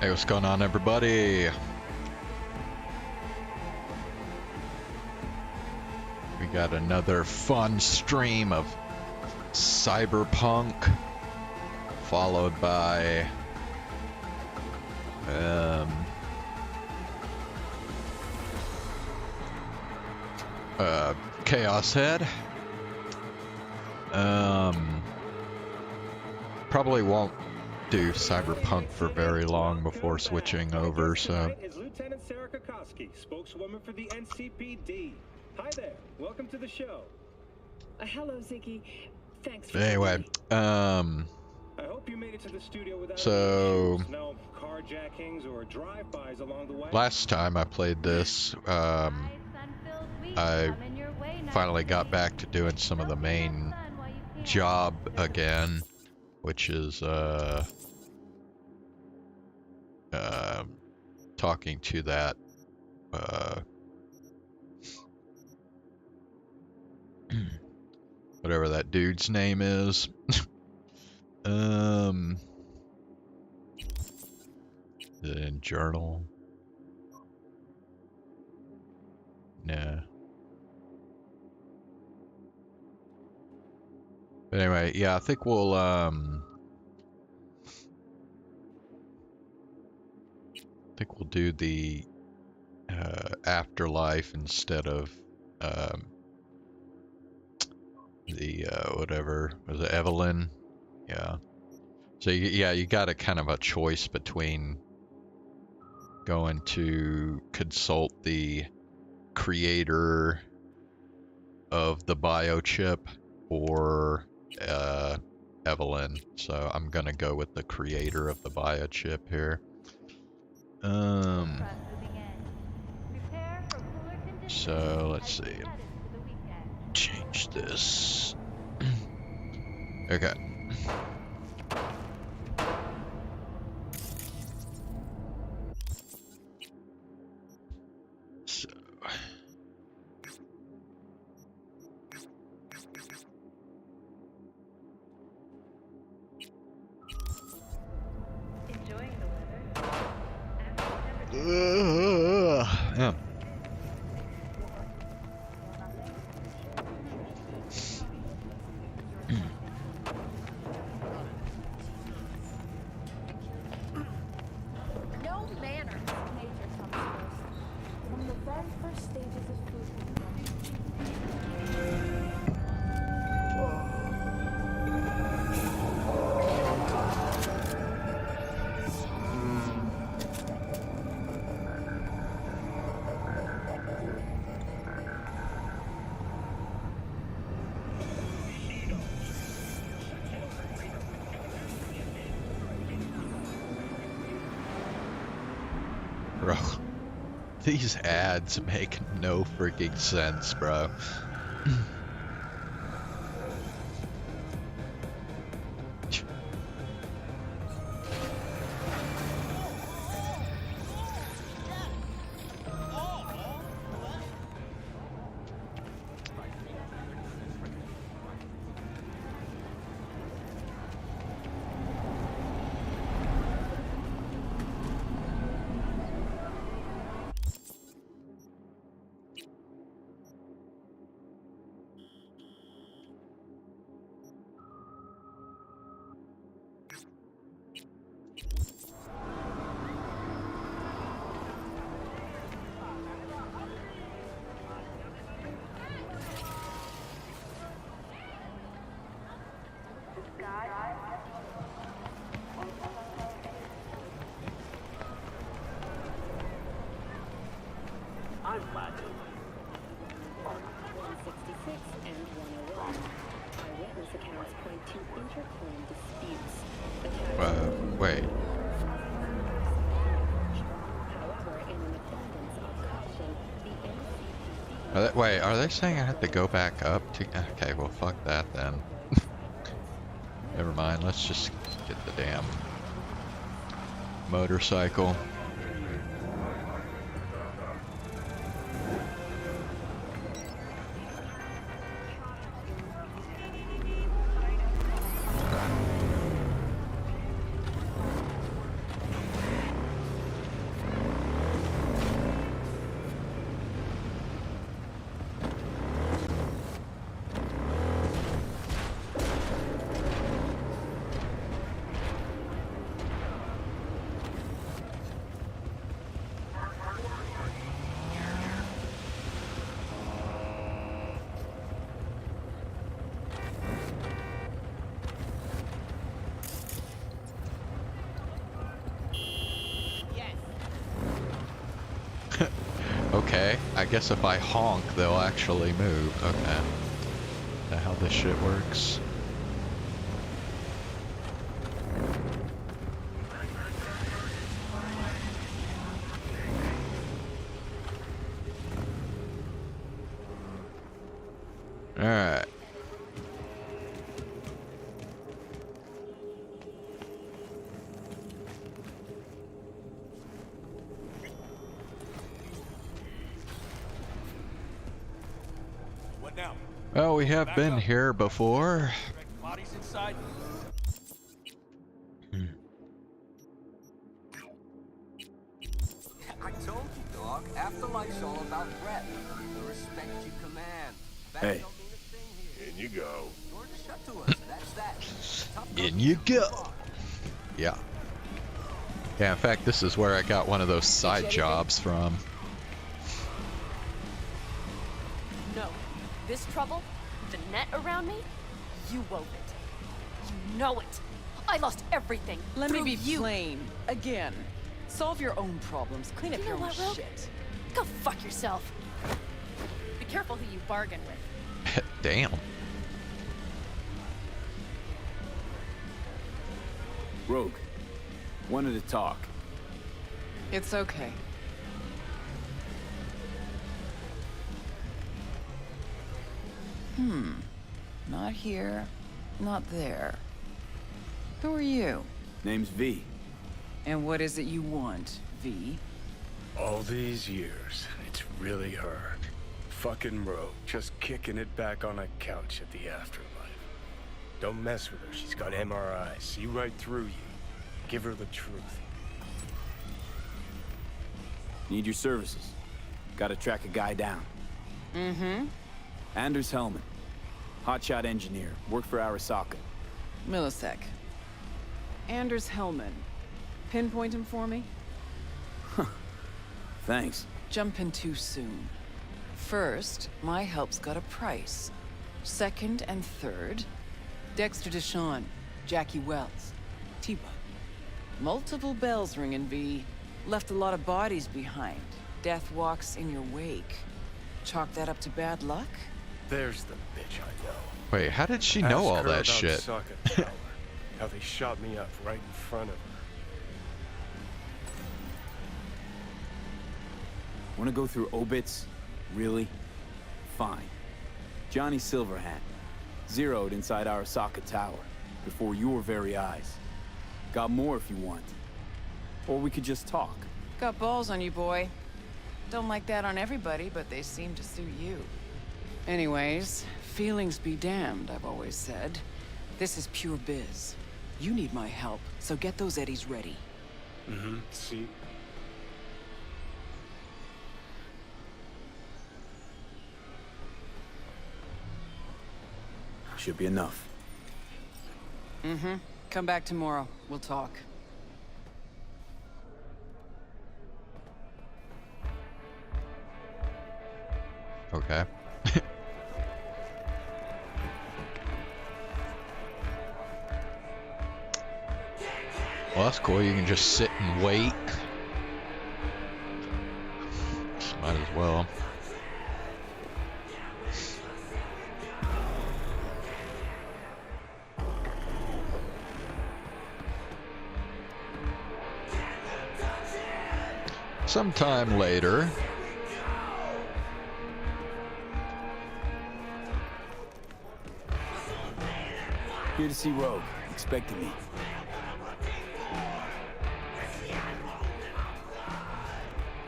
Hey, what's going on, everybody? We got another fun stream of Cyberpunk, followed by Chaos Head. Probably won't do Cyberpunk for very long before switching over, so. Is Lieutenant Sarah Kokoski, spokeswoman for the NCPD. Hi there, welcome to the show. Hello, Ziggy. Thanks for Anyway, I hope you made it to the studio without so any issues. No carjackings or drive-bys along the way. last time I played this, I finally got back to doing some of the main job again, which is talking to that whatever that dude's name is. The journal. Nah. But anyway, yeah, I think we'll do the afterlife instead of the whatever was it, Evelyn? Yeah. So you got a kind of a choice between going to consult the creator of the biochip or Evelyn. So I'm gonna go with the creator of the biochip here. So let's see. Change this. Okay. So. enjoying the weather. Yeah. No manners. Nature comes first. From the very first stages of food. Bro, these ads make no freaking sense, bro. I'm glad to. 166 and 101. Eyewitness accounts point to interclaim disputes. Wait. However, in an abundance of caution, the NCPD... Wait, are they saying I have to go back up to... Okay, well, fuck that then. Never mind, let's just get the damn motorcycle. okay. I guess if I honk, they'll actually move. Okay. Is that how this shit works? Alright. What now? Well, we have been here before. Bodies inside. I told you, dog. Afterlife's all about breadth. The respect you command. That Hey. don't mean a thing here. In you go. Doors are shut to us. That's that. Tough In you go. Yeah. Yeah, in fact, this is where I got one of those side jobs from. No. This trouble, the net around me, you wove it. You know it. I lost everything. Let me through be you. plain. Again. Solve your own problems. Clean up You know your own what, Rogue? shit. Go fuck yourself. Be careful who you bargain with. Damn. Rogue, wanted to talk. It's okay. Not here, not there. Who are you? Name's V. And what is it you want, V? All these years, it's really her. Fucking Rogue, just kicking it back on a couch at the afterlife. Don't mess with her, she's got MRI, see right through you. Give her the truth. Need your services. Gotta track a guy down. Mm-hmm. Anders Hellman. Hotshot engineer. Worked for Arasaka. Millisec. Anders Hellman. Pinpoint him for me? Thanks. Jumping too soon. First, my help's got a price. Second and third, Dexter Deshawn, Jackie Wells, T-Bug. Multiple bells ringing, V. Left a lot of bodies behind. Death walks in your wake. Chalk that up to bad luck? There's the bitch I know. Wait, how did she know Ask all her that about shit? Sokka Tower, how they shot me up right in front of her. Wanna go through obits? Really? Fine. Johnny Silverhand. Zeroed inside Arasaka Tower. Before your very eyes. Got more if you want. Or we could just talk. Got balls on you, boy. Don't like that on everybody, but they seem to suit you. Anyways, feelings be damned, I've always said. This is pure biz. You need my help, so get those eddies ready. Mm-hmm, see? Should be enough. Mm-hmm. Come back tomorrow. We'll talk. Okay. Well, that's cool. You can just sit and wait. Might as well. Sometime later. Here to see Rogue. Expecting me.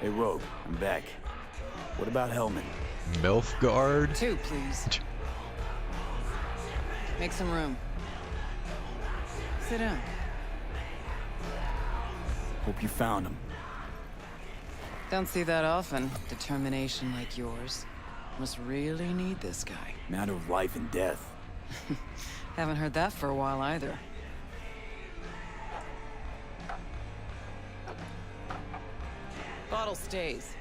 Hey, Rogue. I'm back. What about Hellman? Milfgard? 2, please. Make some room. Sit down. Hope you found him. Don't see that often. Determination like yours. Must really need this guy. Matter of life and death. Haven't heard that for a while either. Bottle stays.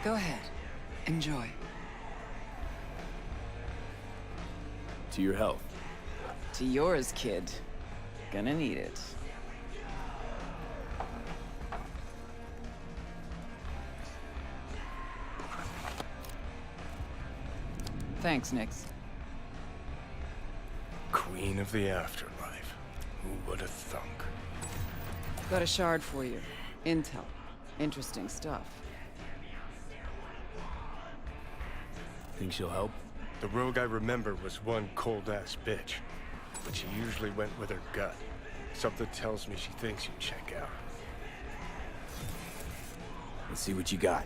Go ahead. Enjoy. To your health. To yours, kid. Gonna need it. Thanks, Nix. Queen of the afterlife. Who would have thunk? Got a shard for you. Intel. Interesting stuff. Think she'll help? The rogue I remember was one cold-ass bitch. But she usually went with her gut. Something tells me she thinks you check out. Let's see what you got.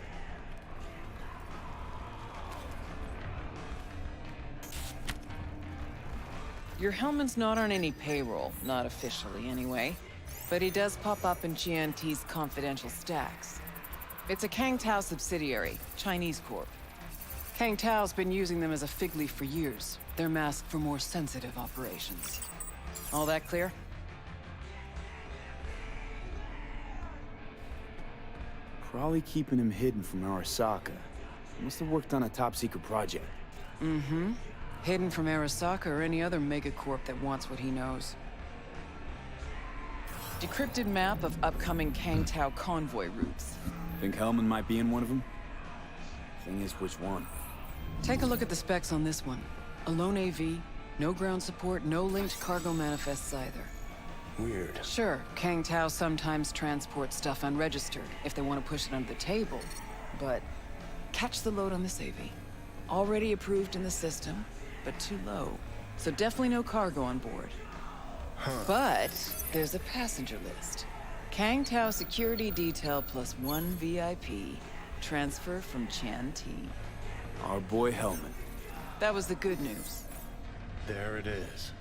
Your Hellman's not on any payroll, not officially anyway. But he does pop up in GNT's confidential stacks. It's a Kang Tao subsidiary, Chinese corp. Kang Tao's been using them as a fig leaf for years. They're masked for more sensitive operations. All that clear? Probably keeping him hidden from Arasaka. Must have worked on a top-secret project. Mm-hmm. Hidden from Arasaka or any other megacorp that wants what he knows. Decrypted map of upcoming Kang Tao convoy routes. Think Hellman might be in one of them? Thing is, which one? Take a look at the specs on this one. A lone AV, no ground support, no linked cargo manifests either. Weird. Sure, Kang Tao sometimes transports stuff unregistered if they want to push it under the table, but catch the load on this AV. Already approved in the system, but too low. So definitely no cargo on board. But there's a passenger list. Kang Tao security detail plus 1 VIP. Transfer from Chan T. Our boy Hellman. That was the good news. There it is.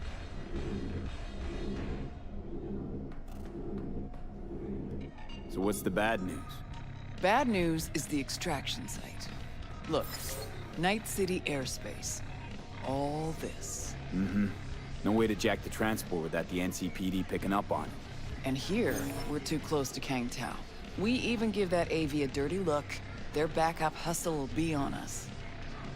So what's the bad news? Bad news is the extraction site. Look, Night City airspace. All this. Mm-hmm. No way to jack the transport without the NCPD picking up on it. And here, we're too close to Kang Tao. We even give that AV a dirty look, their backup hustle will be on us.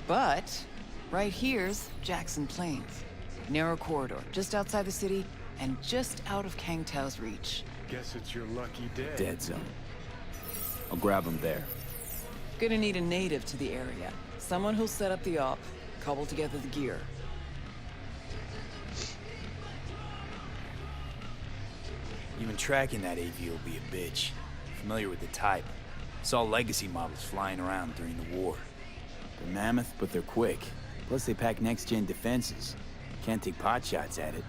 But, right here's Jackson Plains. Narrow corridor, just outside the city, and just out of Kang Tao's reach. Guess it's your lucky day. Dead zone. I'll grab him there. Gonna need a native to the area. Someone who'll set up the op, cobble together the gear. Even tracking that AV will be a bitch. Familiar with the type. Saw legacy models flying around during the war. They're mammoth, but they're quick. Plus they pack next-gen defenses. Can't take pot shots at it.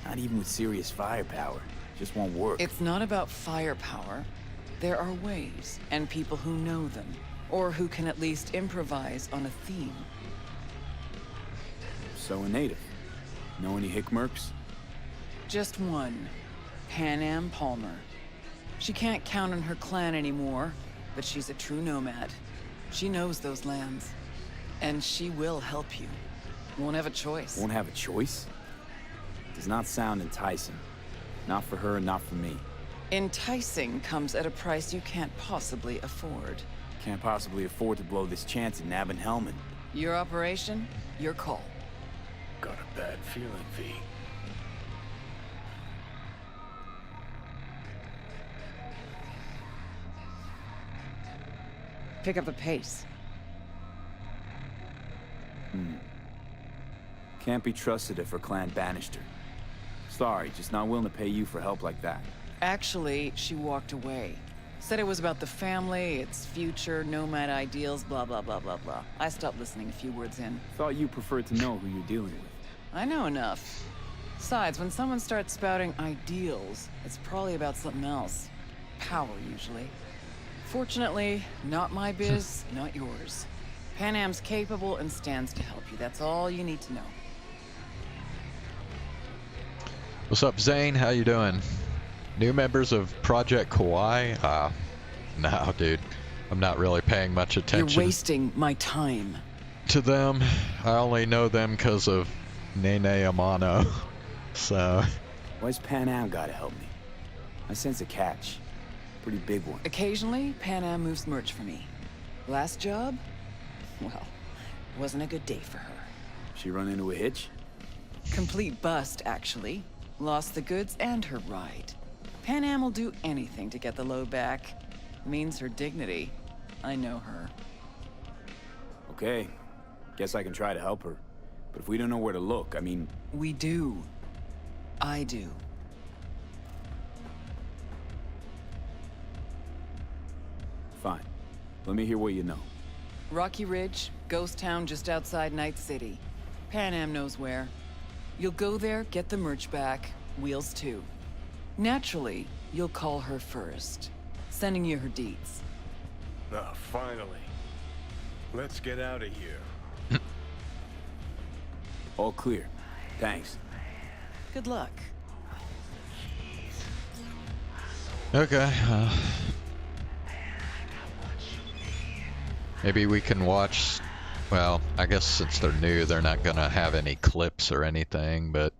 Not even with serious firepower. Just won't work. It's not about firepower. There are ways, and people who know them. Or who can at least improvise on a theme. So a native. Know any hickmerks? Just one. Panam Palmer. She can't count on her clan anymore, but she's a true nomad. She knows those lands. And she will help you. Won't have a choice. Won't have a choice? Does not sound enticing. Not for her and not for me. Enticing comes at a price you can't possibly afford. Can't possibly afford to blow this chance at nabbing Hellman. Your operation, your call. Got a bad feeling, V. Pick up the pace. Can't be trusted if her clan banished her. Sorry, just not willing to pay you for help like that. Actually, she walked away. Said it was about the family, its future, nomad ideals, blah, blah, blah, blah, blah. I stopped listening a few words in. Thought you preferred to know who you're dealing with. I know enough. Besides, when someone starts spouting ideals, it's probably about something else. Power, usually. Fortunately, not my biz, not yours. Panam's capable and stands to help you. That's all you need to know. What's up, Zane? How you doing? New members of Project Kawaii? No, dude. I'm not really paying much attention. You're wasting my time. To them. I only know them because of Nene Amano. So... Why's Panam gotta help me? I sense a catch. Pretty big one. Occasionally, Panam moves merch for me. Last job? Well, wasn't a good day for her. She run into a hitch? Complete bust, actually. Lost the goods and her ride. Panam will do anything to get the load back. Means her dignity. I know her. Okay. Guess I can try to help her. But if we don't know where to look, I mean... We do. I do. Fine. Let me hear what you know. Rocky Ridge, ghost town just outside Night City. Pan Am knows where. You'll go there, get the merch back, Wheels too. Naturally, you'll call her first. Sending you her deeds. Ah, finally. Let's get out of here. All clear. Thanks. Good luck. Okay. Maybe we can watch. Well, I guess since they're new, they're not gonna have any clips or anything. But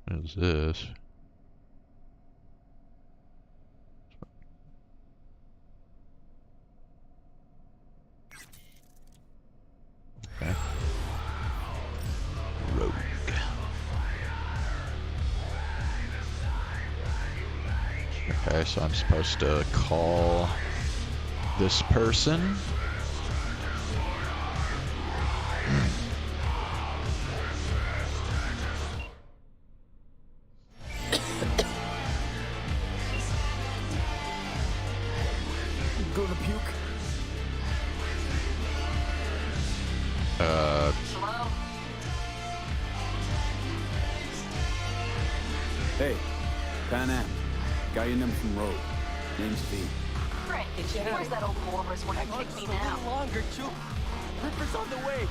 what is this? Okay. Rogue. Okay, so I'm supposed to call this person. Gonna puke? Hello? Hey, Pan Am. Got your number from Rogue. Name's V. Great. Where's that old Morris when you kick me now? Longer, Chu. Ripper's on the way.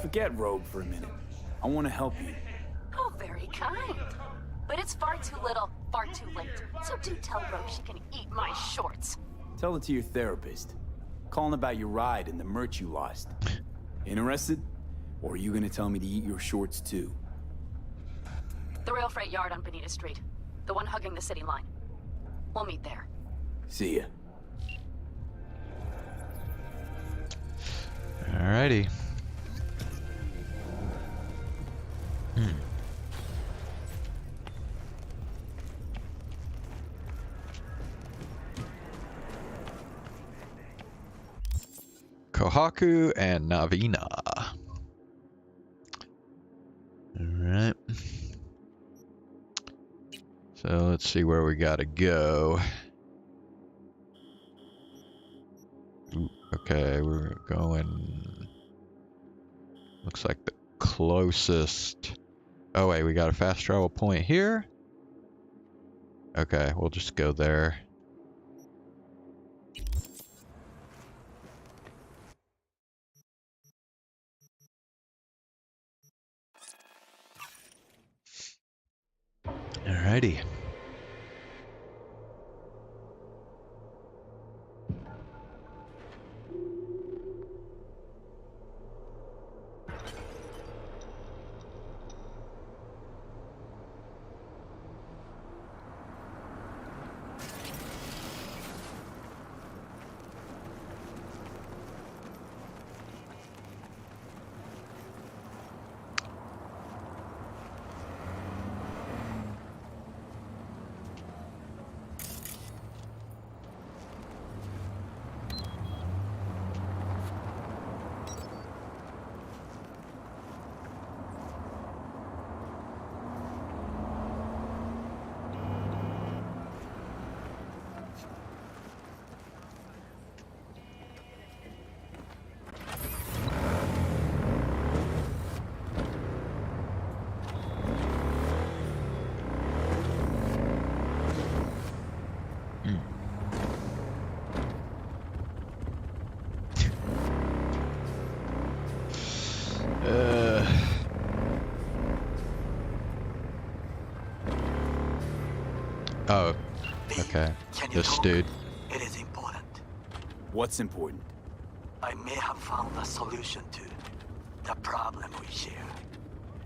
Forget Rogue for a minute. I want to help you. Oh, very kind. But it's far too little, far too late. So do tell Rose she can eat my shorts. Tell it to your therapist. Calling about your ride and the merch you lost. Interested? Or are you gonna tell me to eat your shorts too? The rail freight yard on Bonita Street. The one hugging the city line. We'll meet there. See ya. Alrighty. Kohaku and Navina. Alright. So let's see where we gotta go. Ooh, okay, we're going... Looks like the closest... Oh wait, we got a fast travel point here? Okay, we'll just go there. Alrighty. Oh, okay. This dude. It is important. What's important? I may have found a solution to the problem we share.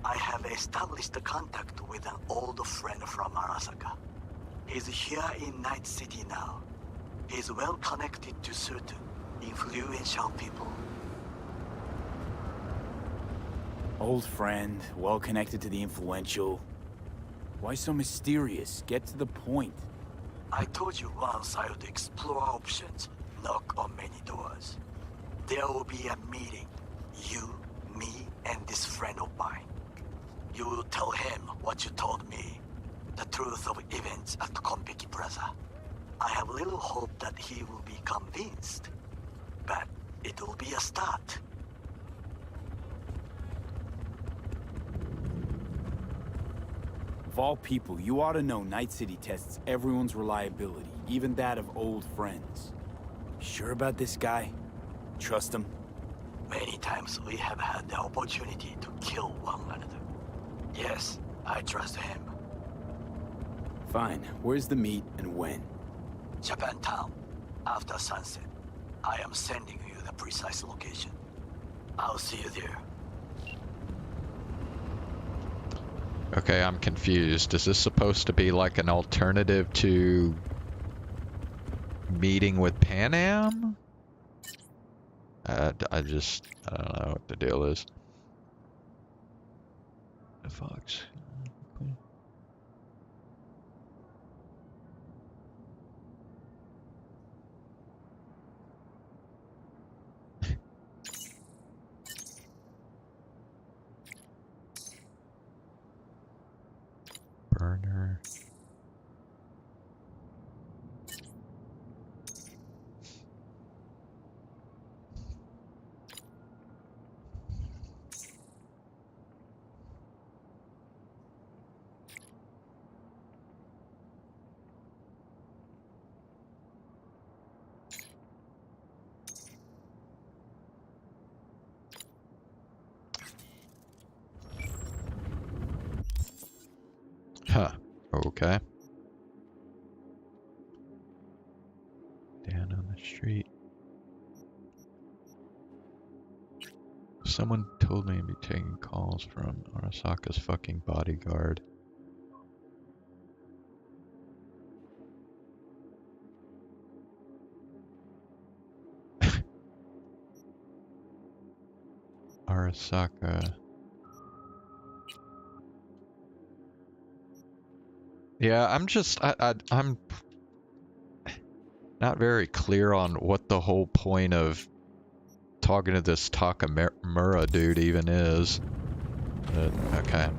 I have established a contact with an old friend from Arasaka. He's here in Night City now. He's well connected to certain influential people. Old friend, well connected to the influential. Why so mysterious? Get to the point. I told you once I would explore options, knock on many doors. There will be a meeting. You, me, and this friend of mine. You will tell him what you told me. The truth of events at Konpeki Plaza. I have little hope that he will be convinced. But it will be a start. Of all people, you ought to know Night City tests everyone's reliability, even that of old friends. Sure about this guy? Trust him? Many times we have had the opportunity to kill one another. Yes, I trust him. Fine. Where's the meet and when? Japantown, after sunset. I am sending you the precise location. I'll see you there. Okay, I'm confused. Is this supposed to be like an alternative to meeting with Pan Am? I don't know what the deal is. The Fox. Burner. Huh. Okay. Down on the street. Someone told me to be taking calls from Arasaka's fucking bodyguard. Arasaka. Yeah, I'm not very clear on what the whole point of talking to this Takamura dude even is. Okay.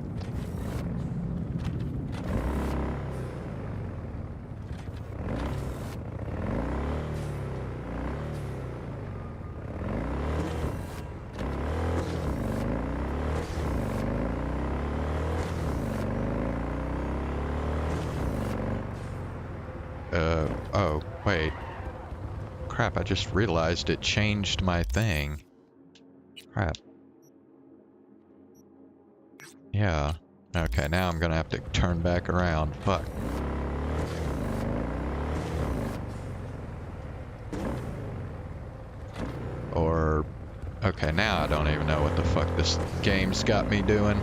Oh, wait. Crap, I just realized it changed my thing. Crap. Yeah. Okay, now I'm gonna have to turn back around. Fuck. Or... Okay, now I don't even know what the fuck this game's got me doing.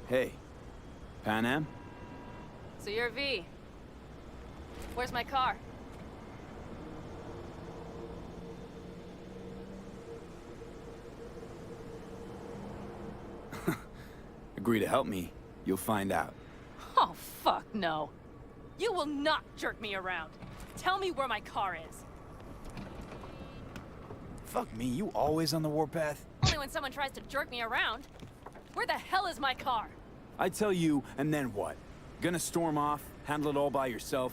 Hey, Pan Am? So you're V. Where's my car? Agree to help me, you'll find out. Oh, fuck no. You will not jerk me around. Tell me where my car is. Fuck me, you always on the warpath? Only when someone tries to jerk me around. Where the hell is my car? I tell you, and then what? Gonna storm off, handle it all by yourself?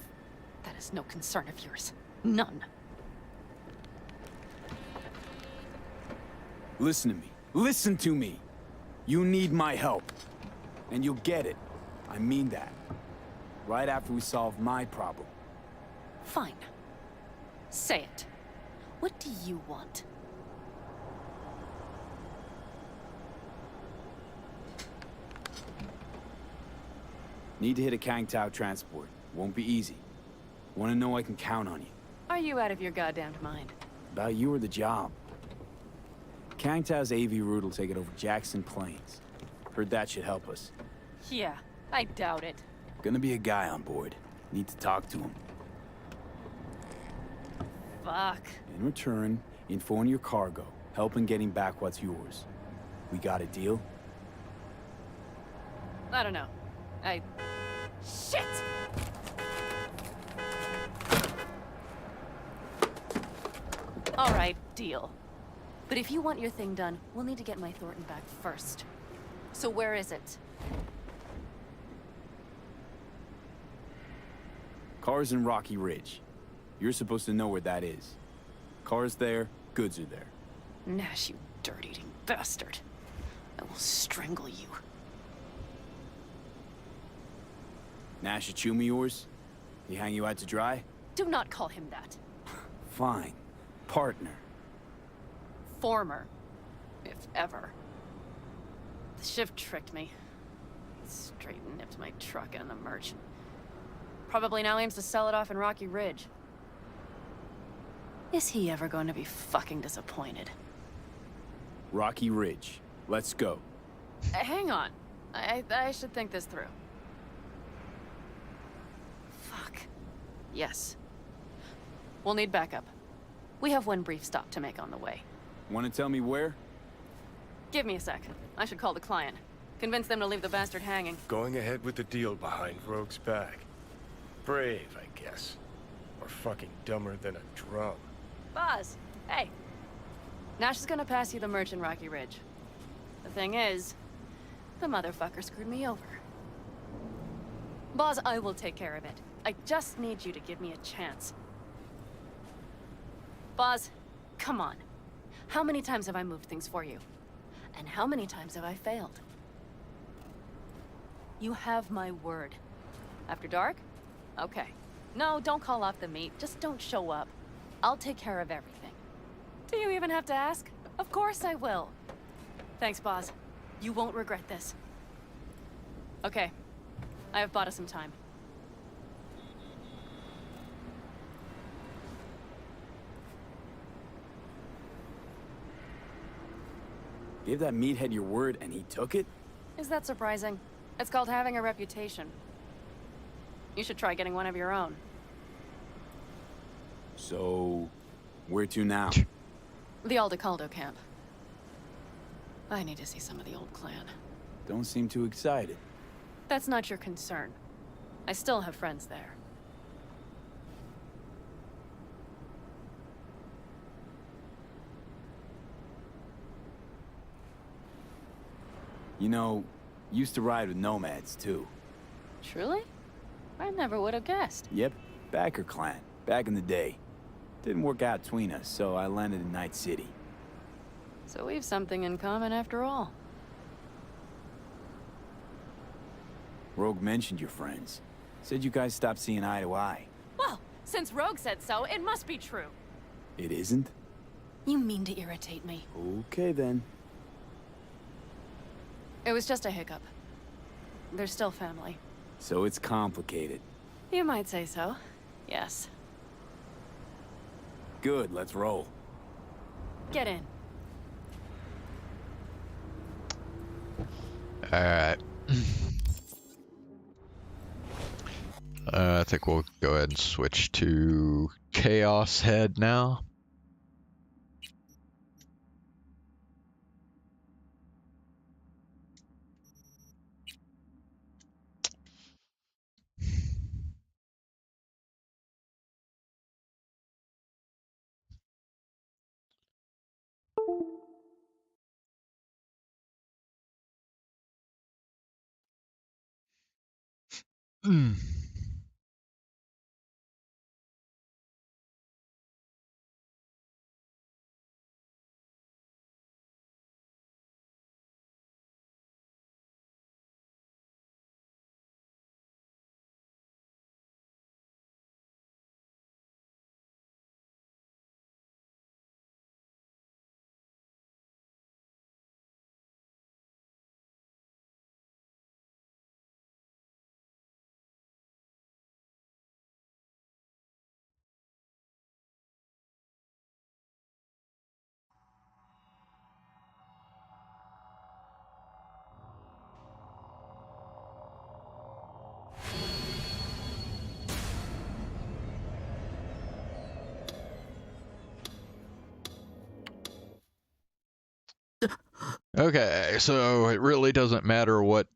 That is no concern of yours. None. Listen to me. Listen to me! You need my help. And you'll get it. I mean that. Right after we solve my problem. Fine. Say it. What do you want? Need to hit a Kang Tao transport. Won't be easy. Wanna know I can count on you. Are you out of your goddamn mind? About you or the job. Kang Tao's AV route will take it over Jackson Plains. Heard that should help us. Yeah, I doubt it. Gonna be a guy on board. Need to talk to him. Fuck. In return, info on your cargo. Help in getting back what's yours. We got a deal? I don't know. Shit! All right, deal. But if you want your thing done, we'll need to get my Thornton back first. So where is it? Car's in Rocky Ridge. You're supposed to know where that is. Car's there, goods are there. Nash, you dirt-eating bastard. I will strangle you. Nash Achumi yours? He hang you out to dry? Do not call him that. Fine. Partner. Former. If ever. The shift tricked me. Straight nipped my truck and the merch. Probably now aims to sell it off in Rocky Ridge. Is he ever going to be fucking disappointed? Rocky Ridge. Let's go. Hang on. I should think this through. Fuck. Yes. We'll need backup. We have one brief stop to make on the way. Wanna tell me where? Give me a sec. I should call the client. Convince them to leave the bastard hanging. Going ahead with the deal behind Rogue's back. Brave, I guess. Or fucking dumber than a drum. Boz, hey. Nash is gonna pass you the merch in Rocky Ridge. The thing is, the motherfucker screwed me over. Boz, I will take care of it. I just need you to give me a chance. Boz, come on. How many times have I moved things for you? And how many times have I failed? You have my word. After dark? Okay. No, don't call off the meet. Just don't show up. I'll take care of everything. Do you even have to ask? Of course I will. Thanks, Boz. You won't regret this. Okay. I have bought us some time. Gave that meathead your word and he took it? Is that surprising? It's called having a reputation. You should try getting one of your own. So, where to now? The Aldecaldo camp. I need to see some of the old clan. Don't seem too excited. That's not your concern. I still have friends there. You know, used to ride with nomads, too. Truly? I never would have guessed. Yep, Backer clan, back in the day. Didn't work out between us, so I landed in Night City. So we've something in common after all. Rogue mentioned your friends. Said you guys stopped seeing eye to eye. Well, since Rogue said so, it must be true. It isn't? You mean to irritate me. Okay, then. It was just a hiccup. They're still family. So it's complicated. You might say so. Yes. Good, let's roll. Get in. Alright. I think we'll go ahead and switch to Chaos Head now. Okay, so it really doesn't matter what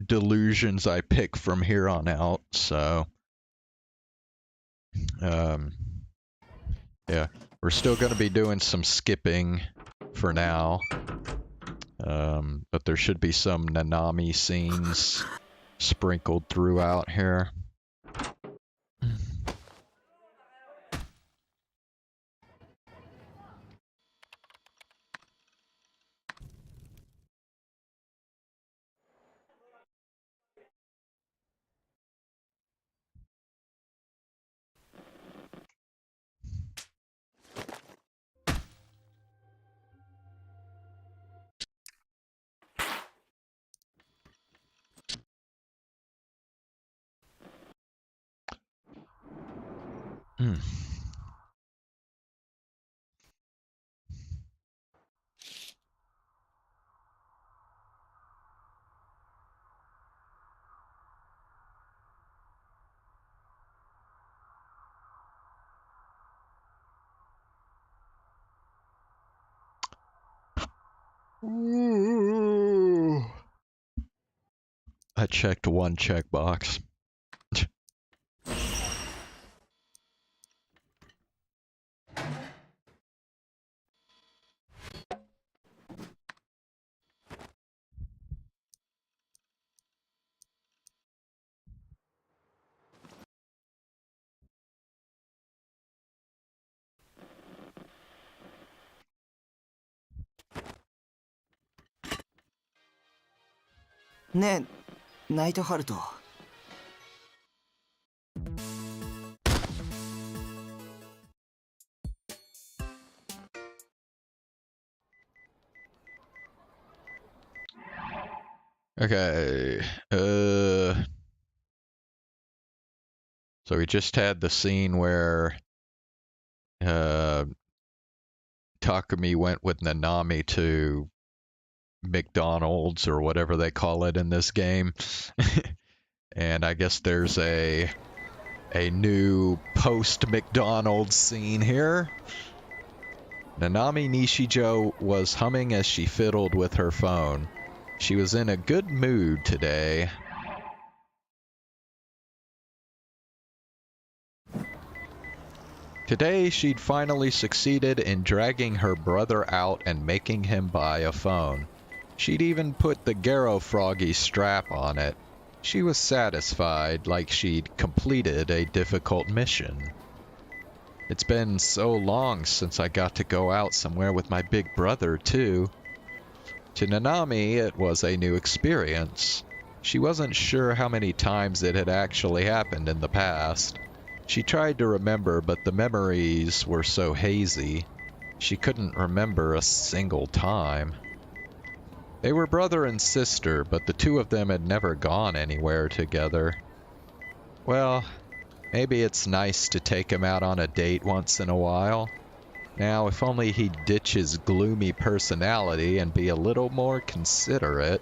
delusions I pick from here on out, so yeah, we're still going to be doing some skipping for now, but there should be some Nanami scenes sprinkled throughout here. I checked one checkbox. Ne, ナイトハルト。Okay, so we just had the scene where Takumi went with Nanami to McDonald's or whatever they call it in this game. And I guess there's a new post-McDonald's scene here. Nanami Nishijo was humming as she fiddled with her phone. She was in a good mood today. Today, she'd finally succeeded in dragging her brother out and making him buy a phone. She'd even put the Garo Froggy strap on it. She was satisfied, like she'd completed a difficult mission. It's been so long since I got to go out somewhere with my big brother, too. To Nanami, it was a new experience. She wasn't sure how many times it had actually happened in the past. She tried to remember, but the memories were so hazy. She couldn't remember a single time. They were brother and sister, but the two of them had never gone anywhere together. Well, maybe it's nice to take him out on a date once in a while. Now, if only he'd ditch his gloomy personality and be a little more considerate.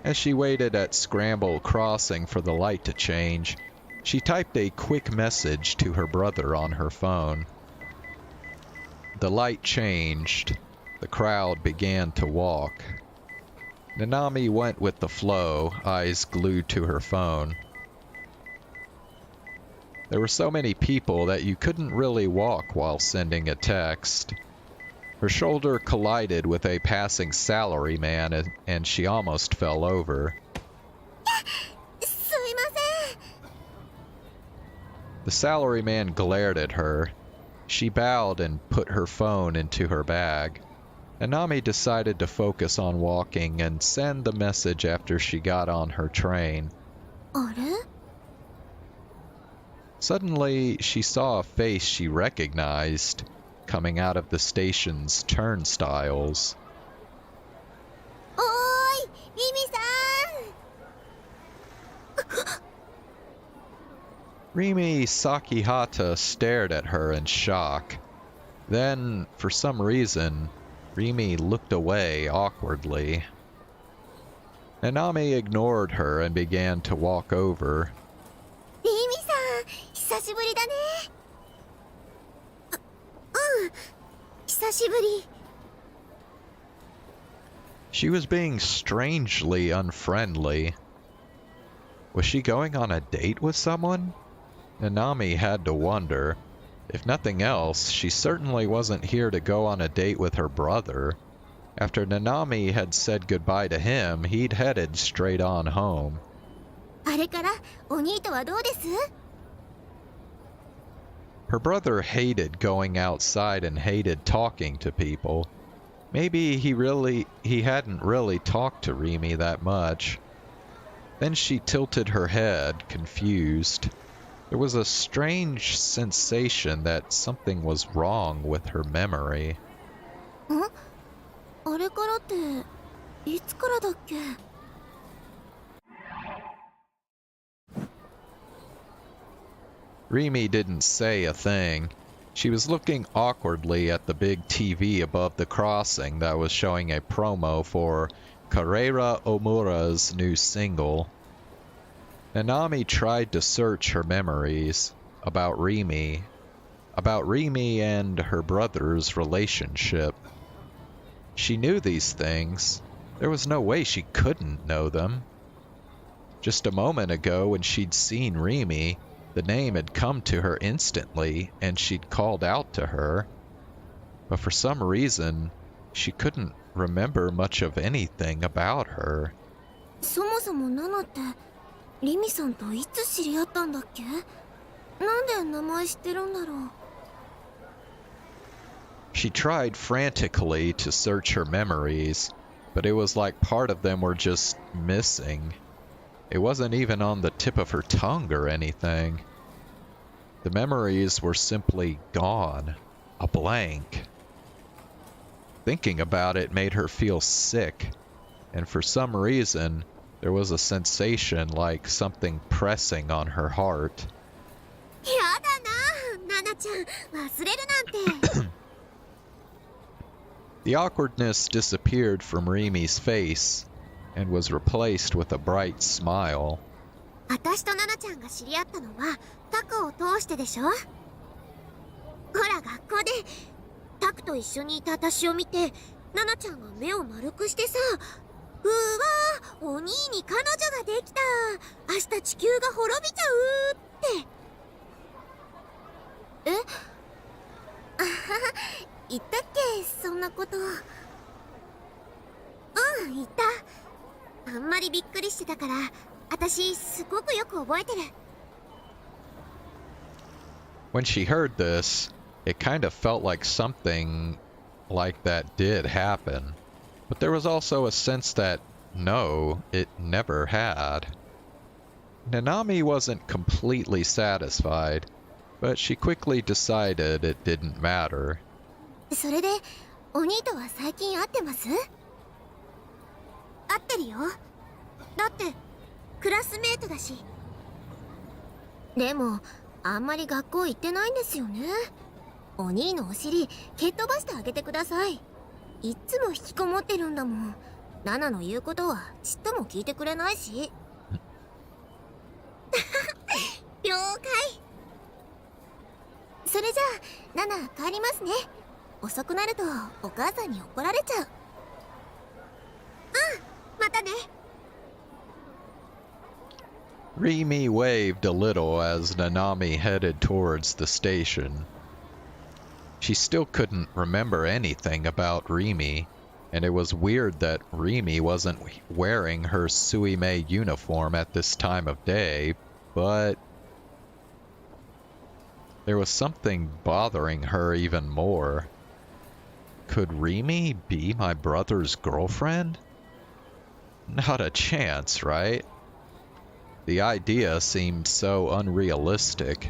As she waited at Scramble Crossing for the light to change, She typed a quick message to her brother on her phone. The light changed. The crowd began to walk. Nanami went with the flow, eyes glued to her phone. There were so many people that you couldn't really walk while sending a text. Her shoulder collided with a passing salaryman and she almost fell over. The salaryman glared at her. She bowed and put her phone into her bag. Nanami decided to focus on walking and send the message after she got on her train. Suddenly, she saw a face she recognized coming out of the station's turnstiles. Oi! Rimi-san! Rimi Sakihata stared at her in shock. Then, for some reason, Rimi looked away awkwardly. Nanami ignored her and began to walk over. Rimi-san! 久しぶりだね。久しぶり。She was being strangely unfriendly. Was she going on a date with someone? Nanami had to wonder. If nothing else, she certainly wasn't here to go on a date with her brother. After Nanami had said goodbye to him, he'd headed straight on home. あれからお兄とはどうです？ Her brother hated going outside and hated talking to people. Maybe he hadn't really talked to Rimi that much. Then she tilted her head, confused. There was a strange sensation that something was wrong with her memory. あれからっていつからだっけ？ Rimi didn't say a thing. She was looking awkwardly at the big TV above the crossing that was showing a promo for Carrera Omura's new single. Nanami tried to search her memories about Rimi and her brother's relationship. She knew these things. There was no way she couldn't know them. Just a moment ago, when she'd seen Rimi, the name had come to her instantly, and she'd called out to her. But for some reason, she couldn't remember much of anything about her. そもそもナナってリミさんといつ知り合ったんだっけ？なんで名前知ってるんだろう？ She tried frantically to search her memories, but it was like part of them were just missing. It wasn't even on the tip of her tongue or anything. The memories were simply gone, a blank. Thinking about it made her feel sick, and for some reason, there was a sensation like something pressing on her heart. やだな、ナナちゃん、忘れるなんて。The awkwardness disappeared from Rimi's face and was replaced with a bright smile. 私とナナちゃんが知り合ったのはタクを通してでしょ？ほら学校でタクと一緒にいた私を見てナナちゃんが目を丸くしてさ、うわー、お兄に彼女ができた、明日地球が滅びちゃうって。え？あはは、言ったっけそんなこと。うん、言った。あんまりびっくりしてたから私すごくよく覚えてる。 When she heard this, it kind of felt like something like that did happen. But there was also a sense that, no, it never had. Nanami wasn't completely satisfied, but she quickly decided it didn't matter. それでお兄とは最近会ってます？会ってるよ。だってクラスメートだし。でもあんまり学校行ってないんですよね。お兄のお尻蹴っ飛ばしてあげてください。いっつも引きこもってるんだもん。ナナの言うことはちっとも聞いてくれないし。ぴょ了解。それじゃあナナ帰りますね。遅くなるとお母さんに怒られちゃう。またね。 Rimi waved a little as Nanami headed towards the station. She still couldn't remember anything about Rimi, and it was weird that Rimi wasn't wearing her Suime uniform at this time of day, but there was something bothering her even more. Could Rimi be my brother's girlfriend? Not a chance, right? The idea seemed so unrealistic.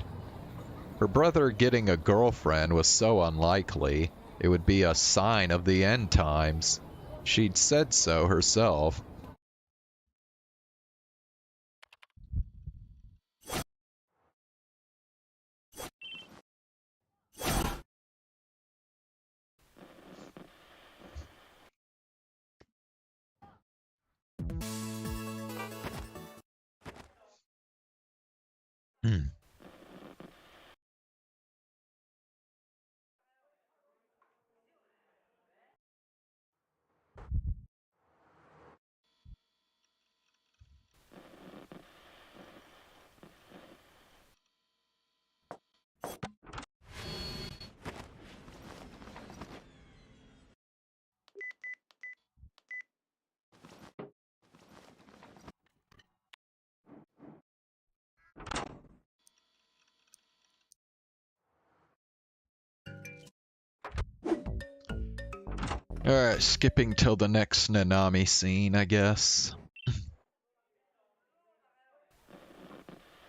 Her brother getting a girlfriend was so unlikely. It would be a sign of the end times. She'd said so herself. Alright, skipping till the next Nanami scene, I guess.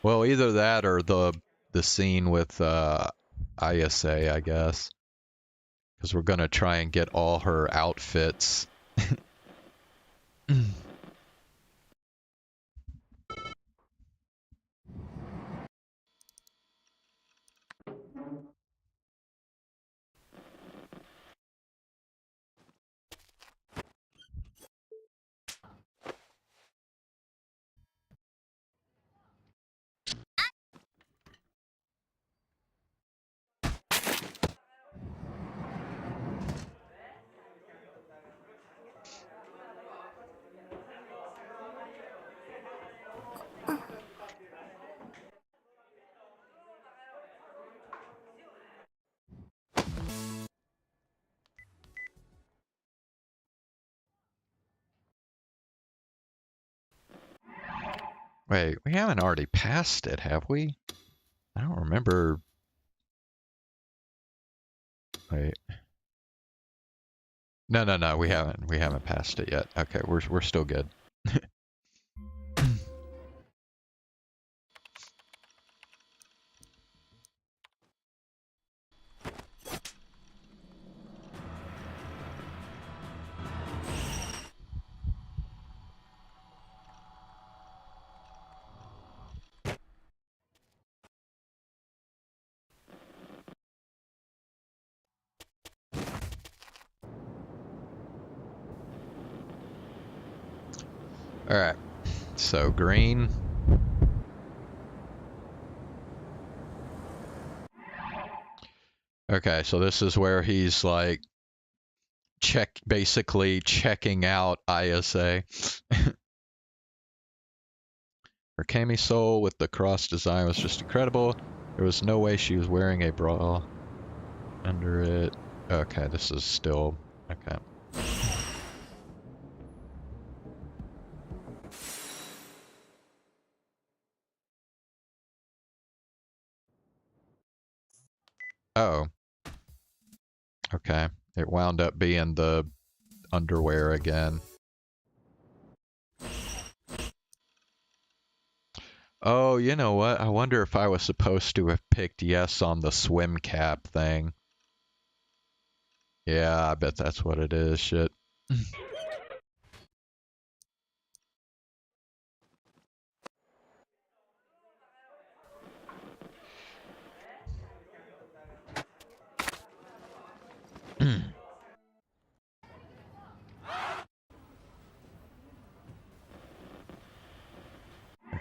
Well, either that or the scene with ISA, I guess. Because we're gonna try and get all her outfits. Wait, we haven't already passed it, have we? I don't remember. Wait. No, we haven't. We haven't passed it yet. Okay, we're still good. Alright, so green. Okay, so this is where he's like basically checking out ISA. Her camisole with the cross design was just incredible. There was no way she was wearing a bra under it. Okay, this is still okay. Oh. Okay. It wound up being the underwear again. Oh, you know what? I wonder if I was supposed to have picked yes on the swim cap thing. Yeah, I bet that's what it is. Shit.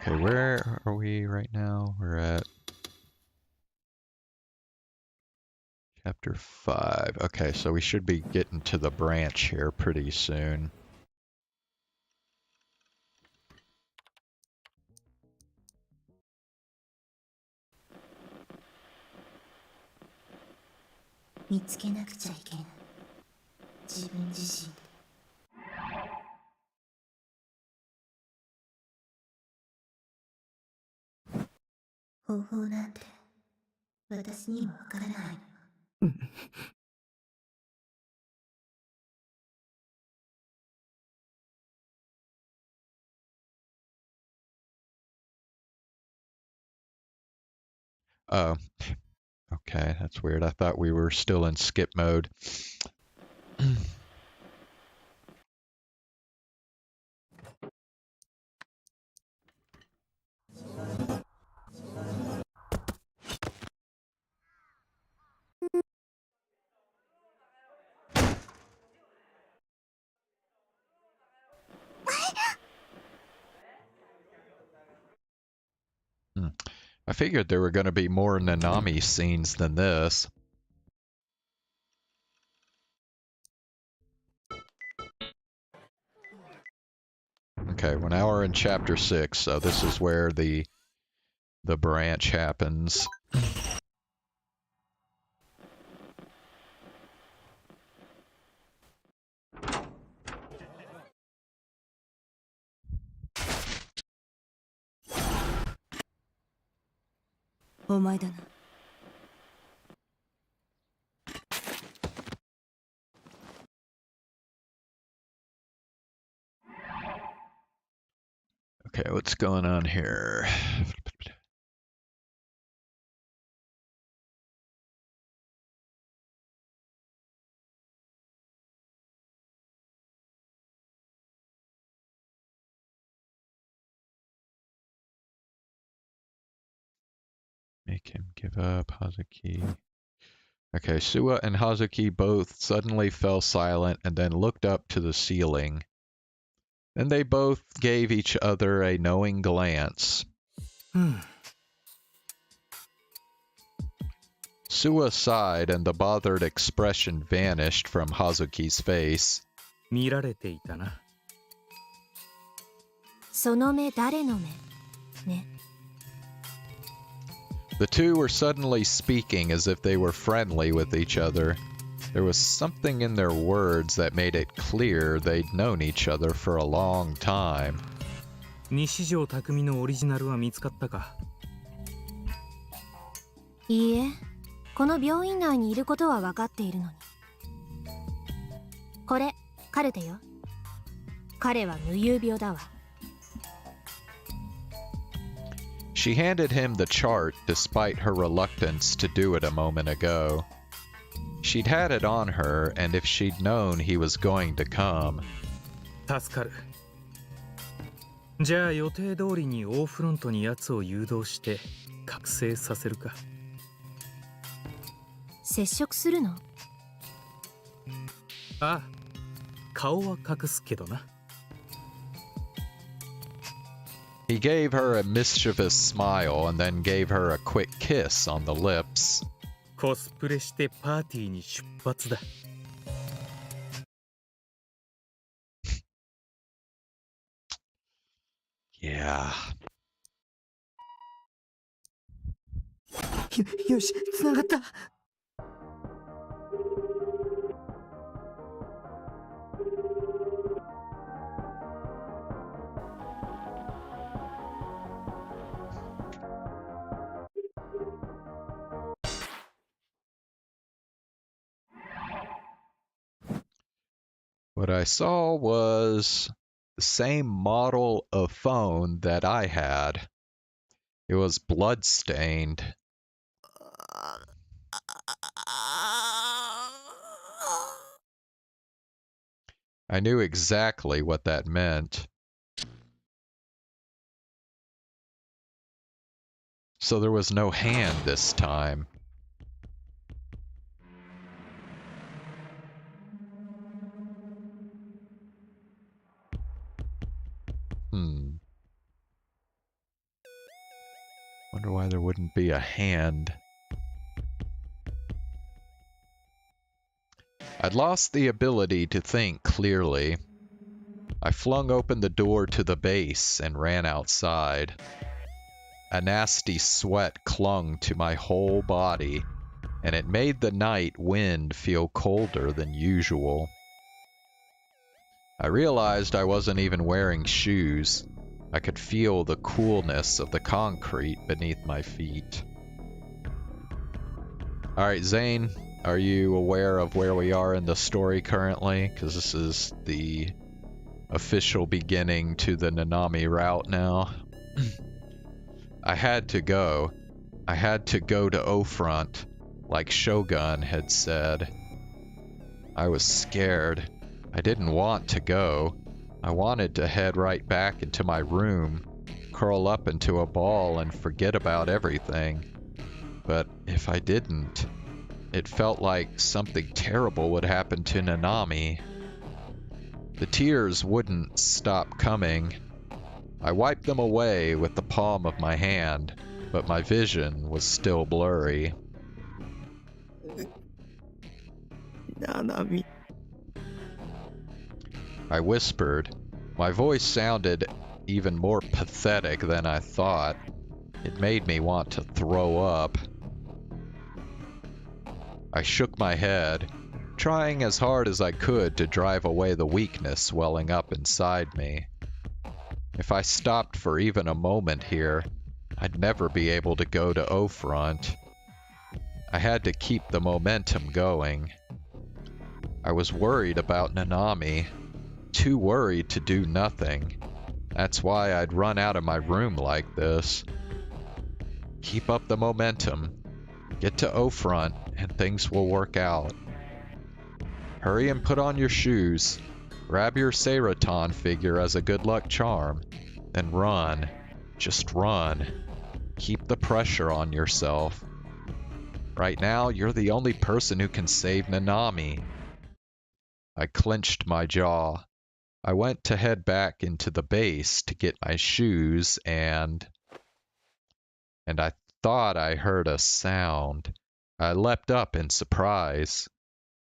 Okay, Okay, where are we right now? We're at Chapter 5. Okay, so we should be getting to the branch here pretty soon. Oh, okay, that's weird. I thought we were still in skip mode. I figured there were going to be more Nanami scenes than this. Okay, well now we're in Chapter 6, so this is where the branch happens. Okay, what's going on here? Make him give up, Hazuki. Okay, Suwa and Hazuki both suddenly fell silent and then looked up to the ceiling. Then they both gave each other a knowing glance. Suwa sighed and the bothered expression vanished from Hazuki's face. 見られていたな。その目誰の目ね。The two were suddenly speaking as if they were friendly with each other. There was something in their words that made it clear they'd known each other for a long time. 西條匠のオリジナルは見つかったか？いいえ、この病院内にいることは分かっているのに。これ、カルテよ。彼は無遊病だわ。She handed him the chart despite her reluctance to do it a moment ago. She'd had it on her, and if she'd known he was going to come. 助かる。じゃあ予定通りにオーフロントに奴を誘導して覚醒させるか。接触するの？ああ、顔は隠すけどな。He gave her a mischievous smile and then gave her a quick kiss on the lips. コスプレしてパーティーに出発だ。Yeah. よし、繋がった。What I saw was the same model of phone that I had. It was blood-stained. I knew exactly what that meant. So there was no hand this time. Wonder why there wouldn't be a hand. I'd lost the ability to think clearly. I flung open the door to the base and ran outside. A nasty sweat clung to my whole body, and it made the night wind feel colder than usual. I realized I wasn't even wearing shoes. I could feel the coolness of the concrete beneath my feet. Alright, Zane, are you aware of where we are in the story currently? Because this is the official beginning to the Nanami route now. I had to go. I had to go to O-Front, like Shogun had said. I was scared. I didn't want to go. I wanted to head right back into my room, curl up into a ball and forget about everything. But if I didn't, it felt like something terrible would happen to Nanami. The tears wouldn't stop coming. I wiped them away with the palm of my hand, but my vision was still blurry. Nanami. I whispered. My voice sounded even more pathetic than I thought. It made me want to throw up. I shook my head, trying as hard as I could to drive away the weakness welling up inside me. If I stopped for even a moment here, I'd never be able to go to O-Front. I had to keep the momentum going. I was worried about Nanami, too worried to do nothing. That's why I'd run out of my room like this. Keep up the momentum. Get to O-Front and things will work out. Hurry and put on your shoes. Grab your Seraton figure as a good luck charm. Then run. Just run. Keep the pressure on yourself. Right now, you're the only person who can save Nanami. I clenched my jaw. I went to head back into the base to get my shoes and I thought I heard a sound. I leapt up in surprise.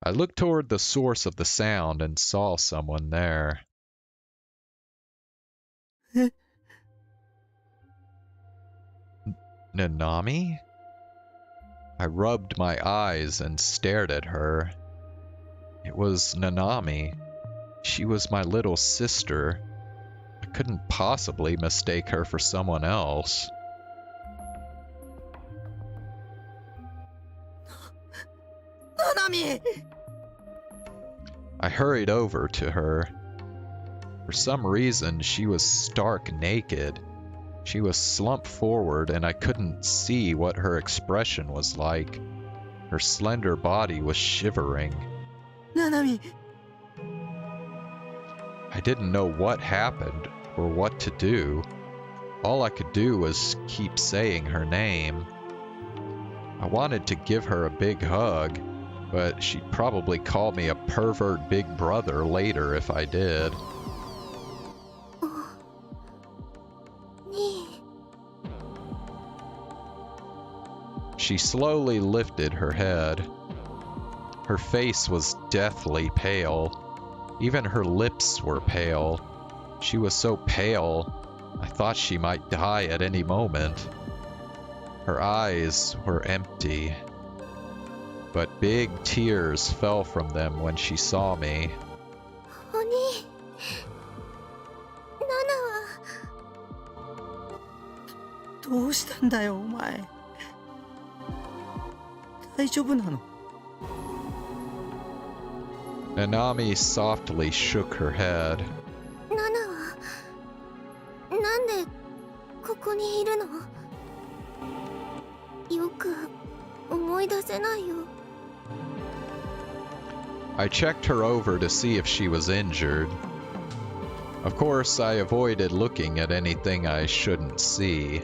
I looked toward the source of the sound and saw someone there. Nanami? I rubbed my eyes and stared at her. It was Nanami. She was my little sister. I couldn't possibly mistake her for someone else. Nanami! I hurried over to her. For some reason, she was stark naked. She was slumped forward and I couldn't see what her expression was like. Her slender body was shivering. Nanami! I didn't know what happened or what to do. All I could do was keep saying her name. I wanted to give her a big hug, but she'd probably call me a pervert big brother later if I did. She slowly lifted her head. Her face was deathly pale. Even her lips were pale. She was so pale, I thought she might die at any moment. Her eyes were empty, but big tears fell from them when she saw me. Oni, Nana wa... どうしたんだよお前。大丈夫なの？ Nanami softly shook her head. ナナはなんでここにいるの？よく思い出せないよ。 I checked her over to see if she was injured. Of course, I avoided looking at anything I shouldn't see.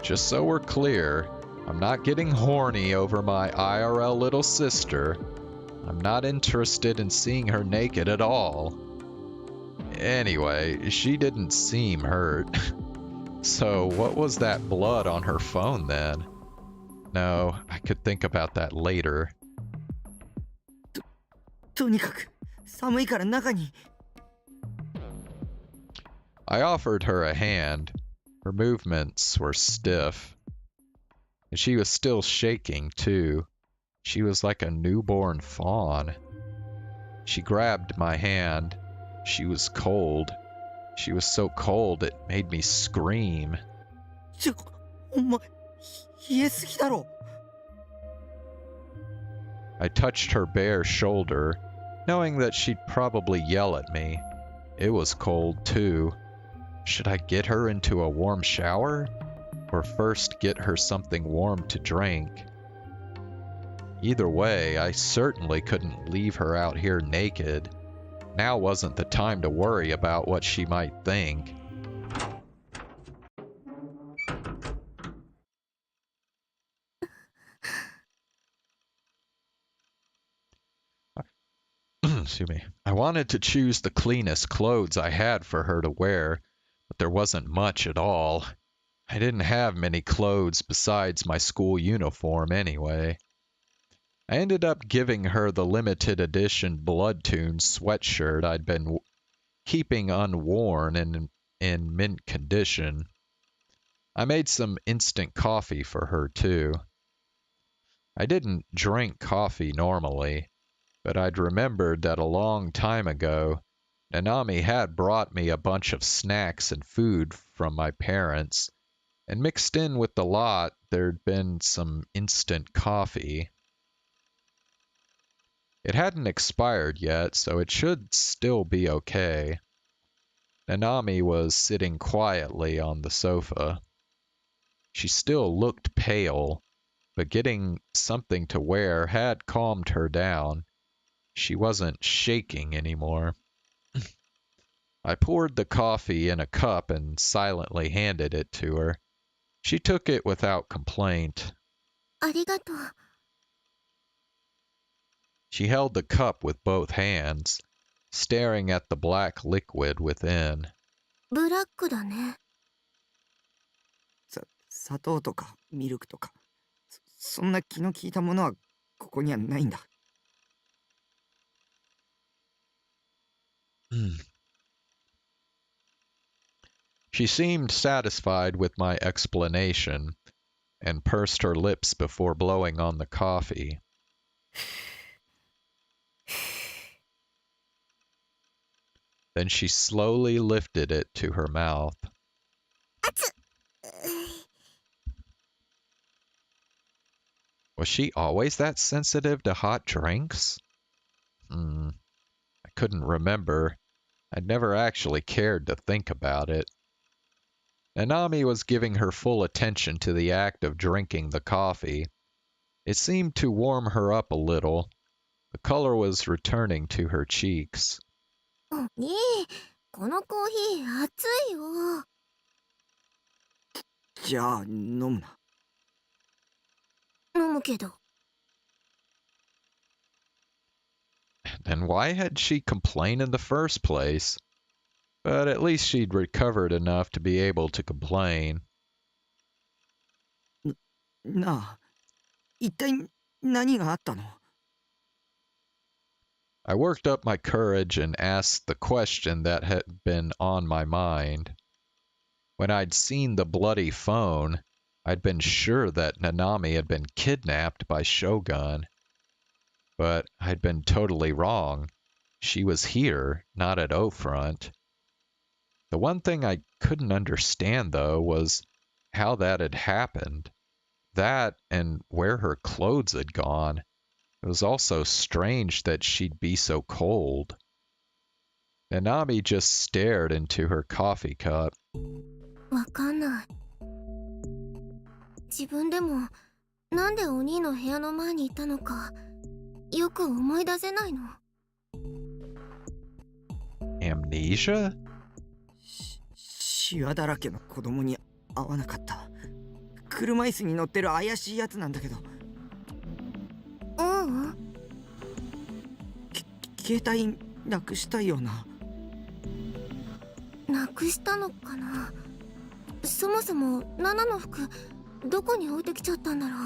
Just so we're clear, I'm not getting horny over my IRL little sister. I'm not interested in seeing her naked at all. Anyway, she didn't seem hurt. So what was that blood on her phone then? No, I could think about that later. とにかく寒いから中に。I offered her a hand. Her movements were stiff. And she was still shaking, too. She was like a newborn fawn. She grabbed my hand. She was cold. She was so cold it made me scream. お前、冷えすぎだろ。I touched her bare shoulder, knowing that she'd probably yell at me. It was cold, too. Should I get her into a warm shower? Or first get her something warm to drink? Either way, I certainly couldn't leave her out here naked. Now wasn't the time to worry about what she might think. Excuse me. I wanted to choose the cleanest clothes I had for her to wear, but there wasn't much at all. I didn't have many clothes besides my school uniform anyway. I ended up giving her the limited edition Bloodtoon sweatshirt I'd been keeping unworn and in mint condition. I made some instant coffee for her too. I didn't drink coffee normally, but I'd remembered that a long time ago, Nanami had brought me a bunch of snacks and food from my parents, and mixed in with the lot there'd been some instant coffee. It hadn't expired yet, so it should still be okay. Nanami was sitting quietly on the sofa. She still looked pale, but getting something to wear had calmed her down. She wasn't shaking anymore. I poured the coffee in a cup and silently handed it to her. She took it without complaint. ありがとう。She held the cup with both hands, staring at the black liquid within. ブラックだね。砂糖とかミルクとか、そんな気の利いたものはここにはないんだ。She seemed satisfied with my explanation and pursed her lips before blowing on the coffee. Then she slowly lifted it to her mouth. Was she always that sensitive to hot drinks? I couldn't remember. I'd never actually cared to think about it. Nanami was giving her full attention to the act of drinking the coffee. It seemed to warm her up a little. The color was returning to her cheeks. ねえ、このコーヒー熱いよ。じゃあ飲むな。飲むけど。And why had she complained in the first place? But at least she'd recovered enough to be able to complain. なあ、一体何があったの？ I worked up my courage and asked the question that had been on my mind. When I'd seen the bloody phone, I'd been sure that Nanami had been kidnapped by Shogun. But I'd been totally wrong. She was here, not at O-Front. The one thing I couldn't understand, though, was how that had happened. That and where her clothes had gone. It was also strange that she'd be so cold. Nanami just stared into her coffee cup. わかんない。自分でもなんでお兄の部屋の前にいたのかよく思い出せないの。Amnesia? シワだらけの子供に会わなかった。車椅子に乗ってる怪しいやつなんだけど。携帯なくしたような。なくしたのかな。そもそもナナの服どこに置いてきちゃったんだろう。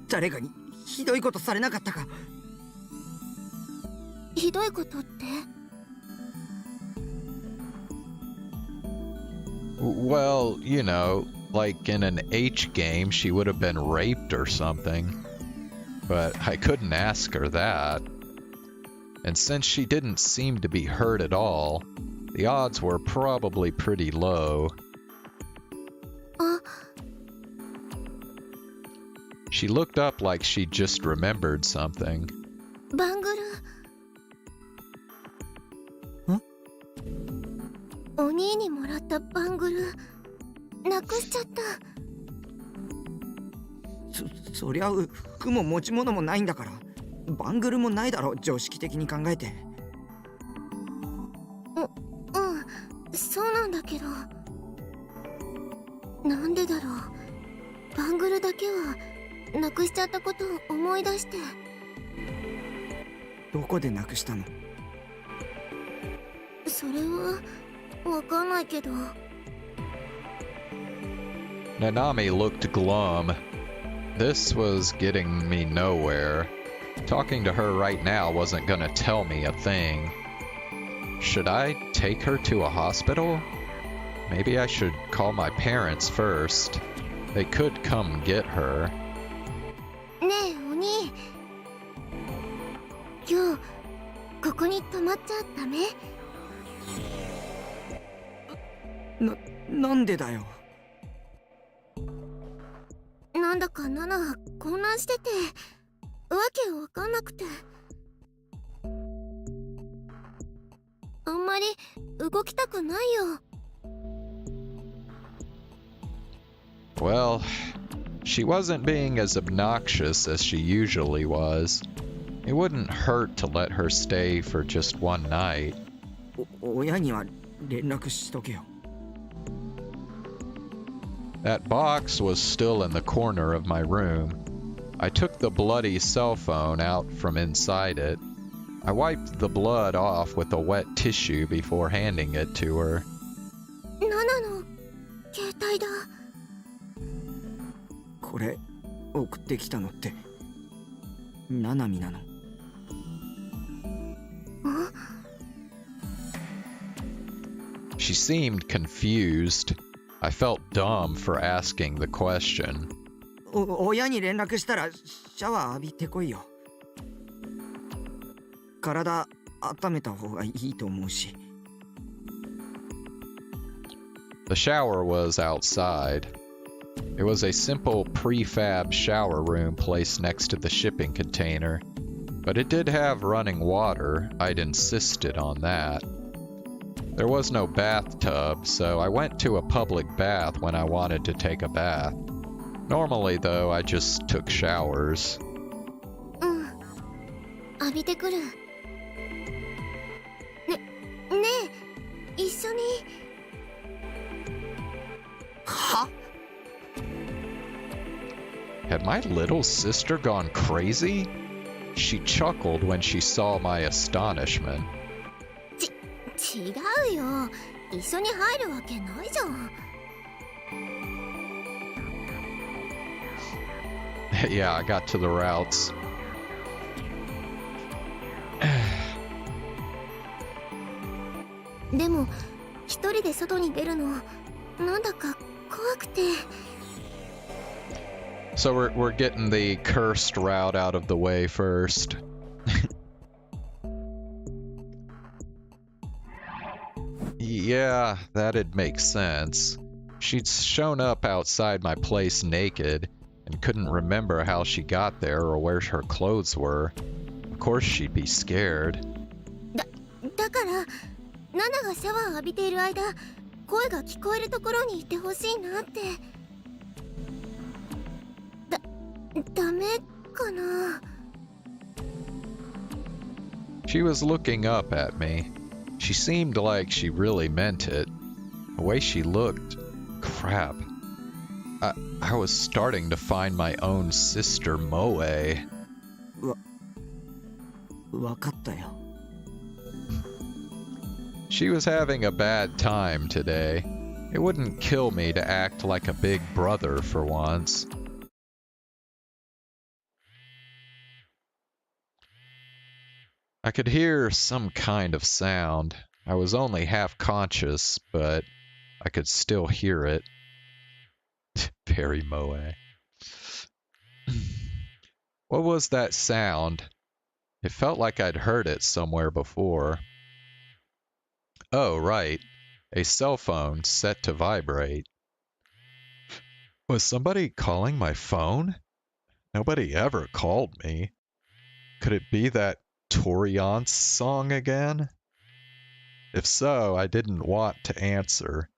誰かにひどいことされなかったか。ひどいことって？ Well, you know, like in an H game, she would have been raped or something. But I couldn't ask her that. And since she didn't seem to be hurt at all, the odds were probably pretty low. She looked up like she just remembered something. バングル。お兄にもらったバングルなくしちゃった。そりゃ服も持ち物もないんだからバングルもないだろ、常識的に考えて。そうなんだけど、なんでだろう。バングルだけはなくしちゃったことを思い出して。どこでなくしたの？それはわかんないけど。Nanami looked glum. This was getting me nowhere. Talking to her right now wasn't gonna tell me a thing. Should I take her to a hospital? Maybe I should call my parents first. They could come get her. ねえお兄、今日ここに泊まっちゃダメ？なんでだよ。なんだかナナが混乱しててわけわかんなくて、あんまり動きたくないよ。Well, she wasn't being as obnoxious as she usually was. It wouldn't hurt to let her stay for just one night. 親には連絡しとけよ。That box was still in the corner of my room. I took the bloody cell phone out from inside it. I wiped the blood off with a wet tissue before handing it to her. ナナの携帯だ。これ送ってきたのってナナミなの？She seemed confused. I felt dumb for asking the question. 親に連絡したらシャワー浴びてこいよ。体温めた方がいいと思うし。The shower was outside. It was a simple prefab shower room placed next to the shipping container, but it did have running water. I'd insisted on that. There was no bathtub, so I went to a public bath when I wanted to take a bath. Normally, though, I just took showers. 浴びてくる。ねえ、一緒に。は？ Had my little sister gone crazy? She chuckled when she saw my astonishment. 違うよ。一緒に入るわけないじゃん。Yeah, I got to the routes. でも一人で外に出るのなんだか怖くて。So we're getting the cursed route out of the way first. Yeah, that'd make sense. She'd shown up outside my place naked and couldn't remember how she got there or where her clothes were. Of course she'd be scared. だからナナがシャワー浴びている間、声が聞こえるところにいてほしいなって。ダメかな。She was looking up at me. She seemed like she really meant it. The way she looked, crap. I was starting to find my own sister Moe. わかったよ。 She was having a bad time today. It wouldn't kill me to act like a big brother for once. I could hear some kind of sound. I was only half conscious, but I could still hear it. Very moe. What was that sound? It felt like I'd heard it somewhere before. Oh, right. A cell phone set to vibrate. Was somebody calling my phone? Nobody ever called me. Could it be that Toriance song again? If so, I didn't want to answer.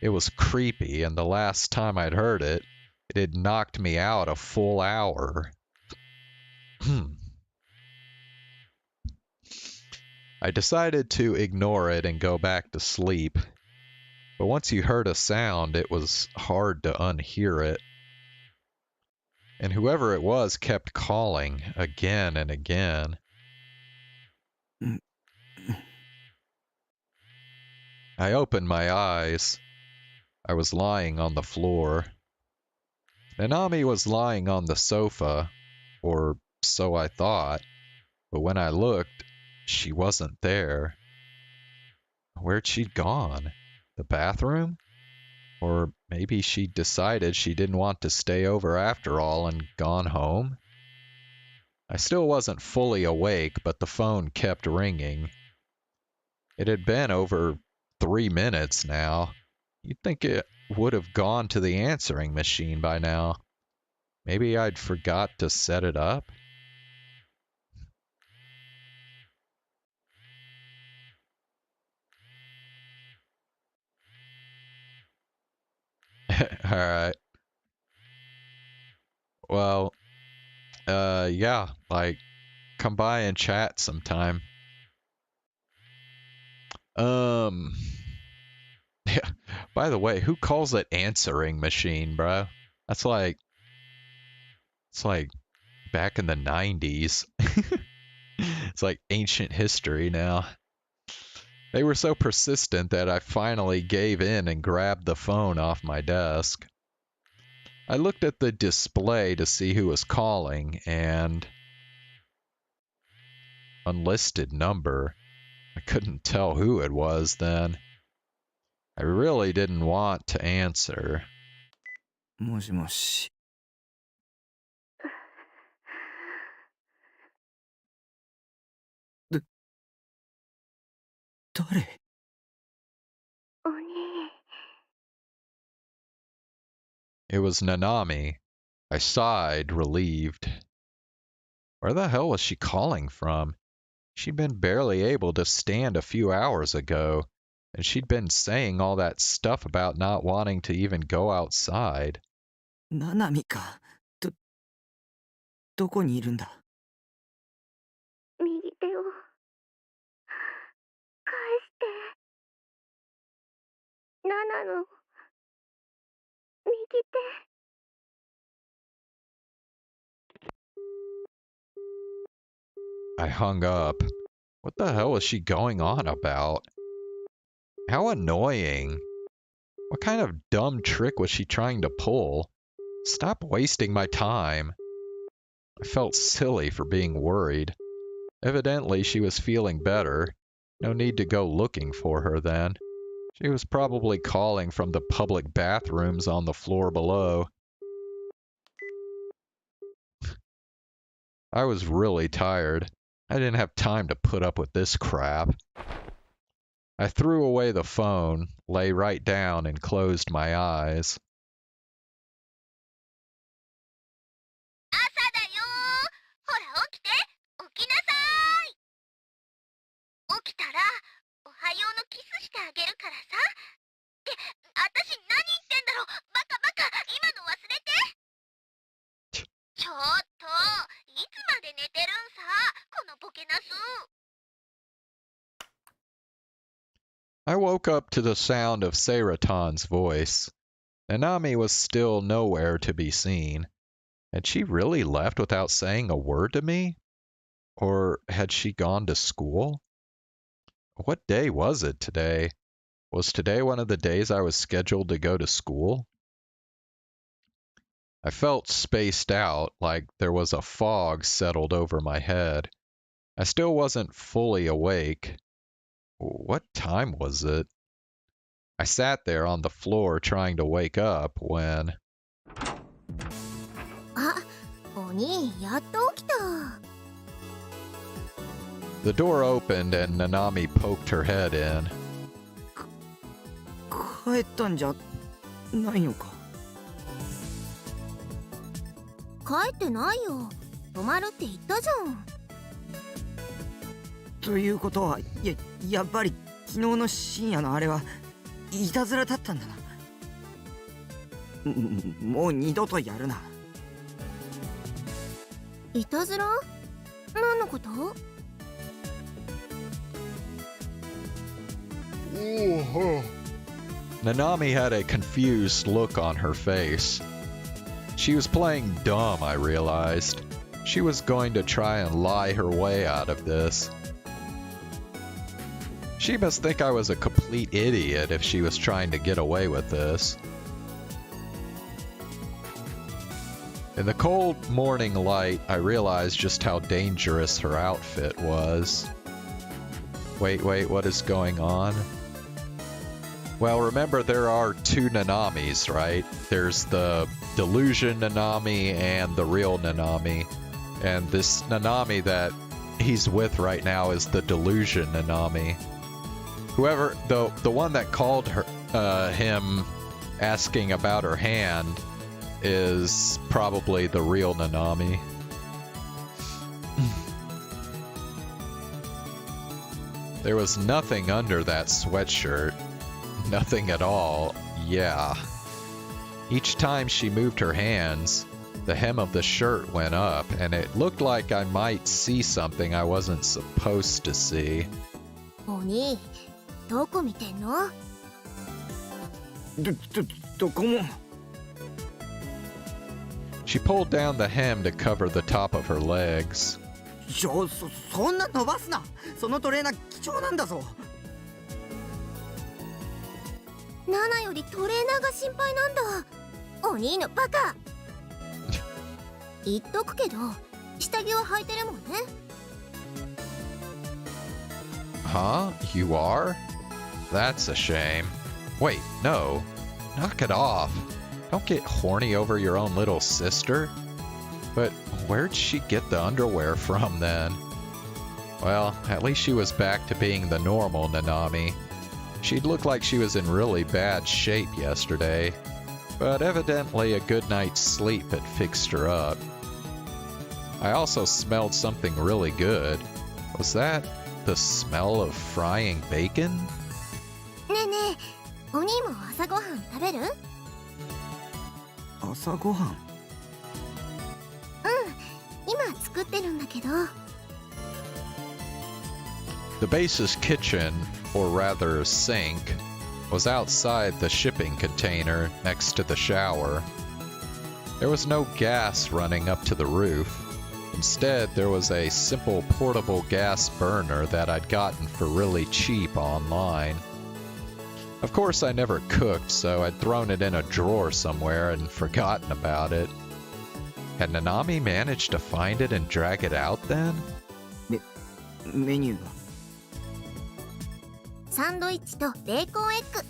It was creepy, and the last time I'd heard it, it had knocked me out a full hour. I decided to ignore it and go back to sleep. But once you heard a sound, it was hard to unhear it. And whoever it was kept calling again and again. I opened my eyes. I was lying on the floor. Nanami was lying on the sofa, or so I thought, but when I looked, she wasn't there. Where'd she gone? The bathroom? Or maybe she decided she didn't want to stay over after all and gone home? I still wasn't fully awake, but the phone kept ringing. It had been over 3 minutes now. You'd think it would have gone to the answering machine by now. Maybe I'd forgot to set it up? Alright. Well, yeah, like, come by and chat sometime. Yeah. By the way, who calls it answering machine, bro? It's like back in the 90s. It's like ancient history now. They were so persistent that I finally gave in and grabbed the phone off my desk. I looked at the display to see who was calling, and unlisted number. I couldn't tell who it was then. I really didn't want to answer. もしもし。誰？ お兄。 It was Nanami. I sighed, relieved. Where the hell was she calling from? She'd been barely able to stand a few hours ago, and she'd been saying all that stuff about not wanting to even go outside. ナナミか。どこにいるんだ？ 右手を返して。ナナの右手。 I hung up. What the hell was she going on about? How annoying. What kind of dumb trick was she trying to pull? Stop wasting my time. I felt silly for being worried. Evidently, she was feeling better. No need to go looking for her then. She was probably calling from the public bathrooms on the floor below. I was really tired. I didn't have time to put up with this crap. I threw away the phone, lay right down, and closed my eyes. 朝だよー。ほら起きて。起きなさい。起きたらおはようのキスしてあげるからさ。って私何言ってんだろ。バカバカ今の忘れて。ちょっといつまで寝てるんさ。このボケナス。 I woke up to the sound of Seraton's voice. Nanami was still nowhere to be seen. Had she really left without saying a word to me? Or had she gone to school? What day was it today? Was today one of the days I was scheduled to go to school? I felt spaced out, like there was a fog settled over my head. I still wasn't fully awake. What time was it? I sat there on the floor trying to wake up when... あ、お兄、やっと起きた。The door opened and Nanami poked her head in. 帰ったんじゃないのか。帰ってないよ。泊まるって言ったじゃん。ということは、やっぱり昨日の深夜のあれはいたずらだったんだな。もう二度とやるな。いたずら？何のこと？ Nanami had a confused look on her face. She was playing dumb, I realized. She was going to try and lie her way out of this. She must think I was a complete idiot if she was trying to get away with this. In the cold morning light, I realized just how dangerous her outfit was. Wait, what is going on? Well, remember there are two Nanamis, right? There's the delusion Nanami and the real Nanami. And this Nanami that he's with right now is the delusion Nanami. Whoever, the one that called her, him asking about her hand is probably the real Nanami. There was nothing under that sweatshirt. Nothing at all. Yeah. Each time she moved her hands, the hem of the shirt went up, and it looked like I might see something I wasn't supposed to see. お兄、どこ見てんの？どこも。She pulled down the hem to cover the top of her legs. そんな伸ばすな。そのトレーナー貴重なんだぞ。ナナよりトレーナーが心配なんだ。お兄のバカ。言っとくけど、下着は履いてるもんね。Huh? You are? That's a shame. Wait, no. Knock it off. Don't get horny over your own little sister. But where'd she get the underwear from then? Well, at least she was back to being the normal Nanami. She'd looked like she was in really bad shape yesterday, but evidently a good night's sleep had fixed her up. I also smelled something really good. Was that the smell of frying bacon? ねえねえ、お兄も朝ごはん食べる？朝ごはん？今作ってるんだけど。The base's kitchen, or rather sink, was outside the shipping container next to the shower. There was no gas running up to the roof. Instead, there was a simple portable gas burner that I'd gotten for really cheap online. Of course, I never cooked, so I'd thrown it in a drawer somewhere and forgotten about it. Had Nanami managed to find it and drag it out then? メニューが。サンドイッチとベーコンエッグ。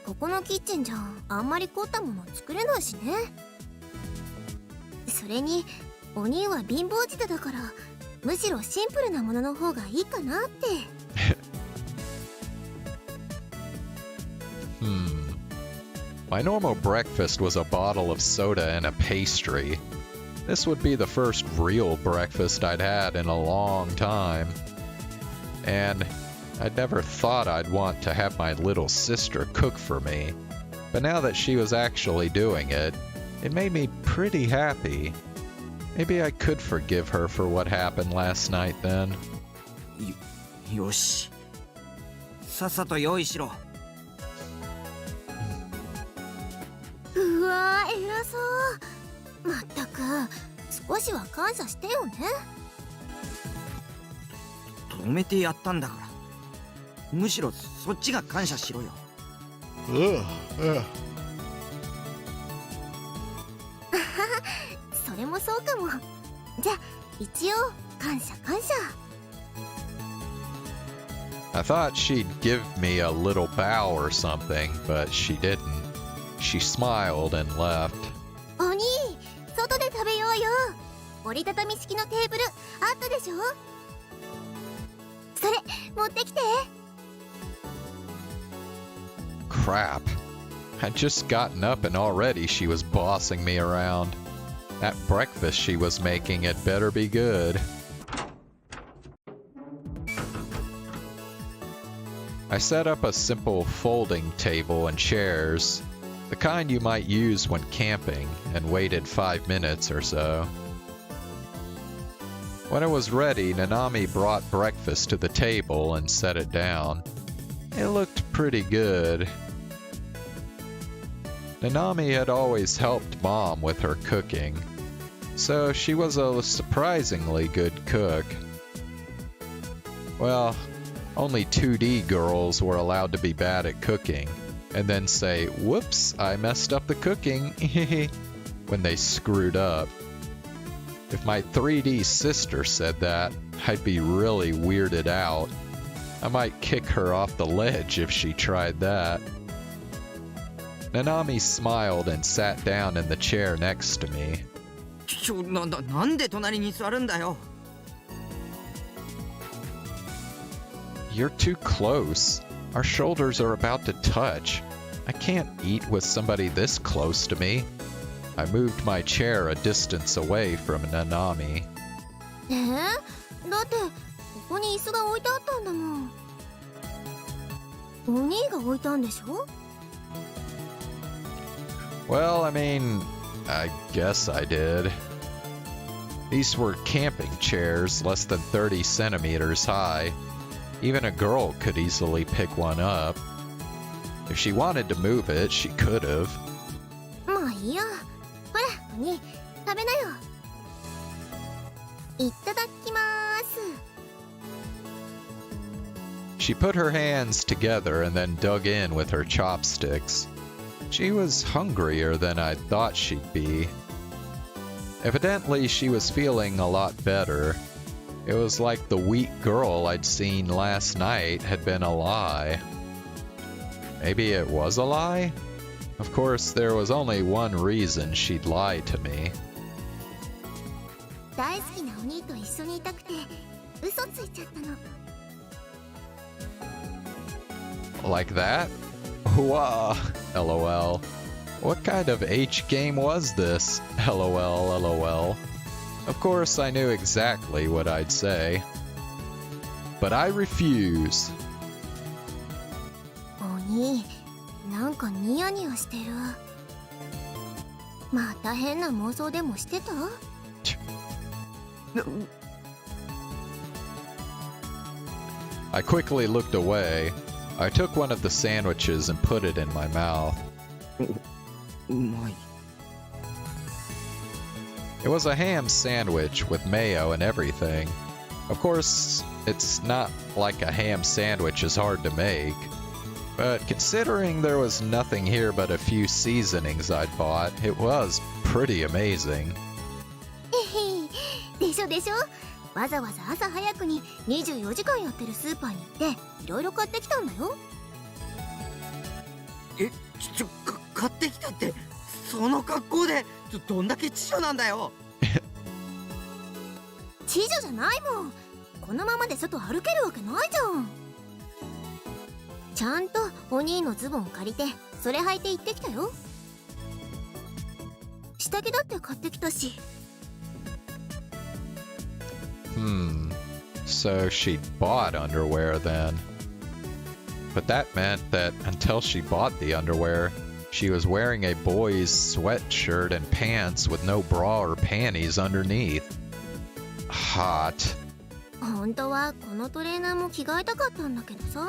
ここのキッチンじゃあんまり凝ったもの作れないしね。それにお兄は貧乏舌だから、むしろシンプルなものの方がいいかなって。My normal breakfast was a bottle of soda and a pastry. This would be the first real breakfast I'd had in a long time. And I'd never thought I'd want to have my little sister cook for me. But now that she was actually doing it, it made me pretty happy. Maybe I could forgive her for what happened last night then. よし。さっさと用意しろ。うわー、偉そう。まったく少しは感謝してよね。止めてやったんだから、むしろそっちが感謝しろよ。それもそうかも。じゃあ一応感謝感謝。 I thought she'd give me a little bow or something, but she didn't. She smiled and left. お兄、外で食べようよ。折りたたみ式のテーブルあったでしょ。それ持ってきて。 Crap. I'd just gotten up and already she was bossing me around. That breakfast she was making had better be good. I set up a simple folding table and chairs, the kind you might use when camping, and waited 5 minutes or so. When it was ready, Nanami brought breakfast to the table and set it down. It looked pretty good. Nanami had always helped Mom with her cooking, so she was a surprisingly good cook. Well, only 2D girls were allowed to be bad at cooking, and then say, "Whoops, I messed up the cooking," when they screwed up. If my 3D sister said that, I'd be really weirded out. I might kick her off the ledge if she tried that. Nanami smiled and sat down in the chair next to me. なんで隣に座るんだよ。 You're too close. Our shoulders are about to touch. I can't eat with somebody this close to me. I moved my chair a distance away from Nanami. だってここに椅子が置いてあったんだもん。お兄が置いたんでしょ。 Well, I mean, I guess I did. These were camping chairs, less than 30 centimeters high. Even a girl could easily pick one up. If she wanted to move it, she could have. まあいいや。ほら、お兄、食べなよ。いただきます。 She put her hands together and then dug in with her chopsticks. She was hungrier than I thought she'd be. Evidently, she was feeling a lot better. It was like the weak girl I'd seen last night had been a lie. Maybe it was a lie? Of course, there was only one reason she'd lie to me. 大好きなお兄と一緒にいたくて嘘ついちゃったの。 Like that? Wah, lol. What kind of H game was this? LOL, lol. Of course, I knew exactly what I'd say. But I refuse. お兄、なんかニヤニヤしてる。また変な妄想でもしてた？ I quickly looked away. I took one of the sandwiches and put it in my mouth. うまい。 It was a ham sandwich with mayo and everything. Of course, it's not like a ham sandwich is hard to make. But considering there was nothing here but a few seasonings I'd bought, it was pretty amazing. でしょでしょ。わざわざ朝早くに24時間やってるスーパーに行っていろいろ買ってきたんだよ。買ってきたってその格好でどんだけ知女なんだよ。知女じゃないもん。このままで外歩けるわけないじゃん。ちゃんとお兄のズボン借りてそれ履いて行ってきたよ。下着だって買ってきたし。 So she'd bought underwear then. But that meant that until she bought the underwear, she was wearing a boy's sweatshirt and pants with no bra or panties underneath. Hot. 本当はこのトレーナーも着替えたかったんだけどさ、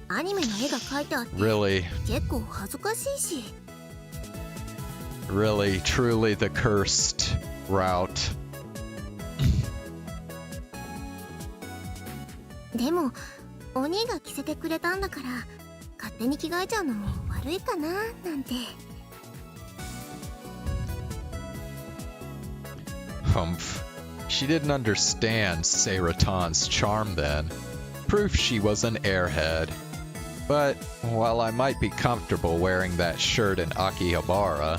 アニメの絵が描いてあって Really? 結構恥ずかしいし。 Really, truly the cursed route. でもお兄が着せてくれたんだから勝手に着替えちゃうのも悪いかななんて。Humph. She didn't understand Seirotan's charm then. Proof she was an airhead. But while I might be comfortable wearing that shirt in Akihabara,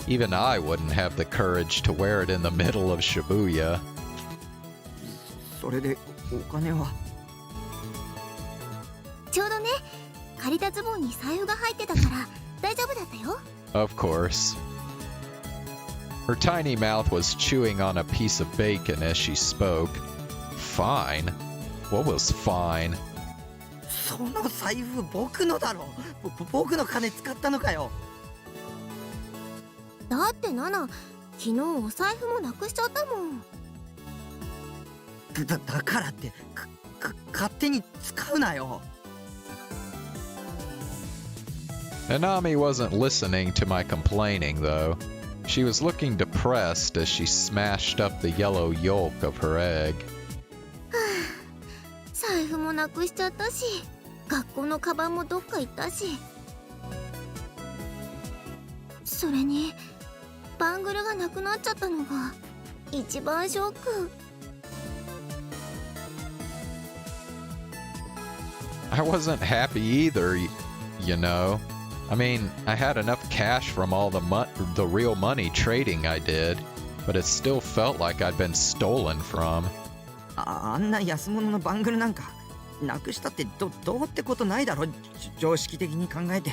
even I wouldn't have the courage to wear it in the middle of Shibuya. それでお金は？ちょうどね、借りたズボンに財布が入ってたから大丈夫だったよ。Of course. Her tiny mouth was chewing on a piece of bacon as she spoke. Fine? What was fine? その財布僕のだろ。僕の金使ったのかよ。だってナナ、昨日お財布もなくしちゃったもん。だからって勝手に使うなよ。Nanami wasn't listening to my complaining, though. She was looking depressed as she smashed up the yellow yolk of her egg. 財布もなくしちゃったし、学校のカバンもどっか行ったし、それにバングルがなくなっちゃったのが一番ショック。I wasn't happy either, you know. I mean, I had enough cash from all the real money trading I did, but it still felt like I'd been stolen from. あんな安物のバングルなんかなくしたってどうってことないだろ、常識的に考えて。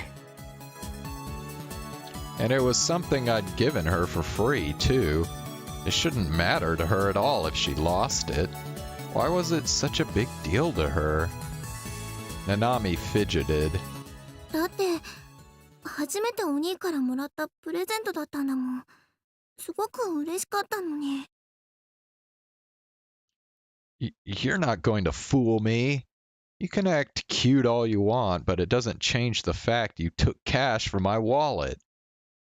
And it was something I'd given her for free, too. It shouldn't matter to her at all if she lost it. Why was it such a big deal to her? Nanami fidgeted. だって初めてお兄からもらったプレゼントだったんだもん。すごく嬉しかったのに。You're not going to fool me. You can act cute all you want, but it doesn't change the fact you took cash from my wallet.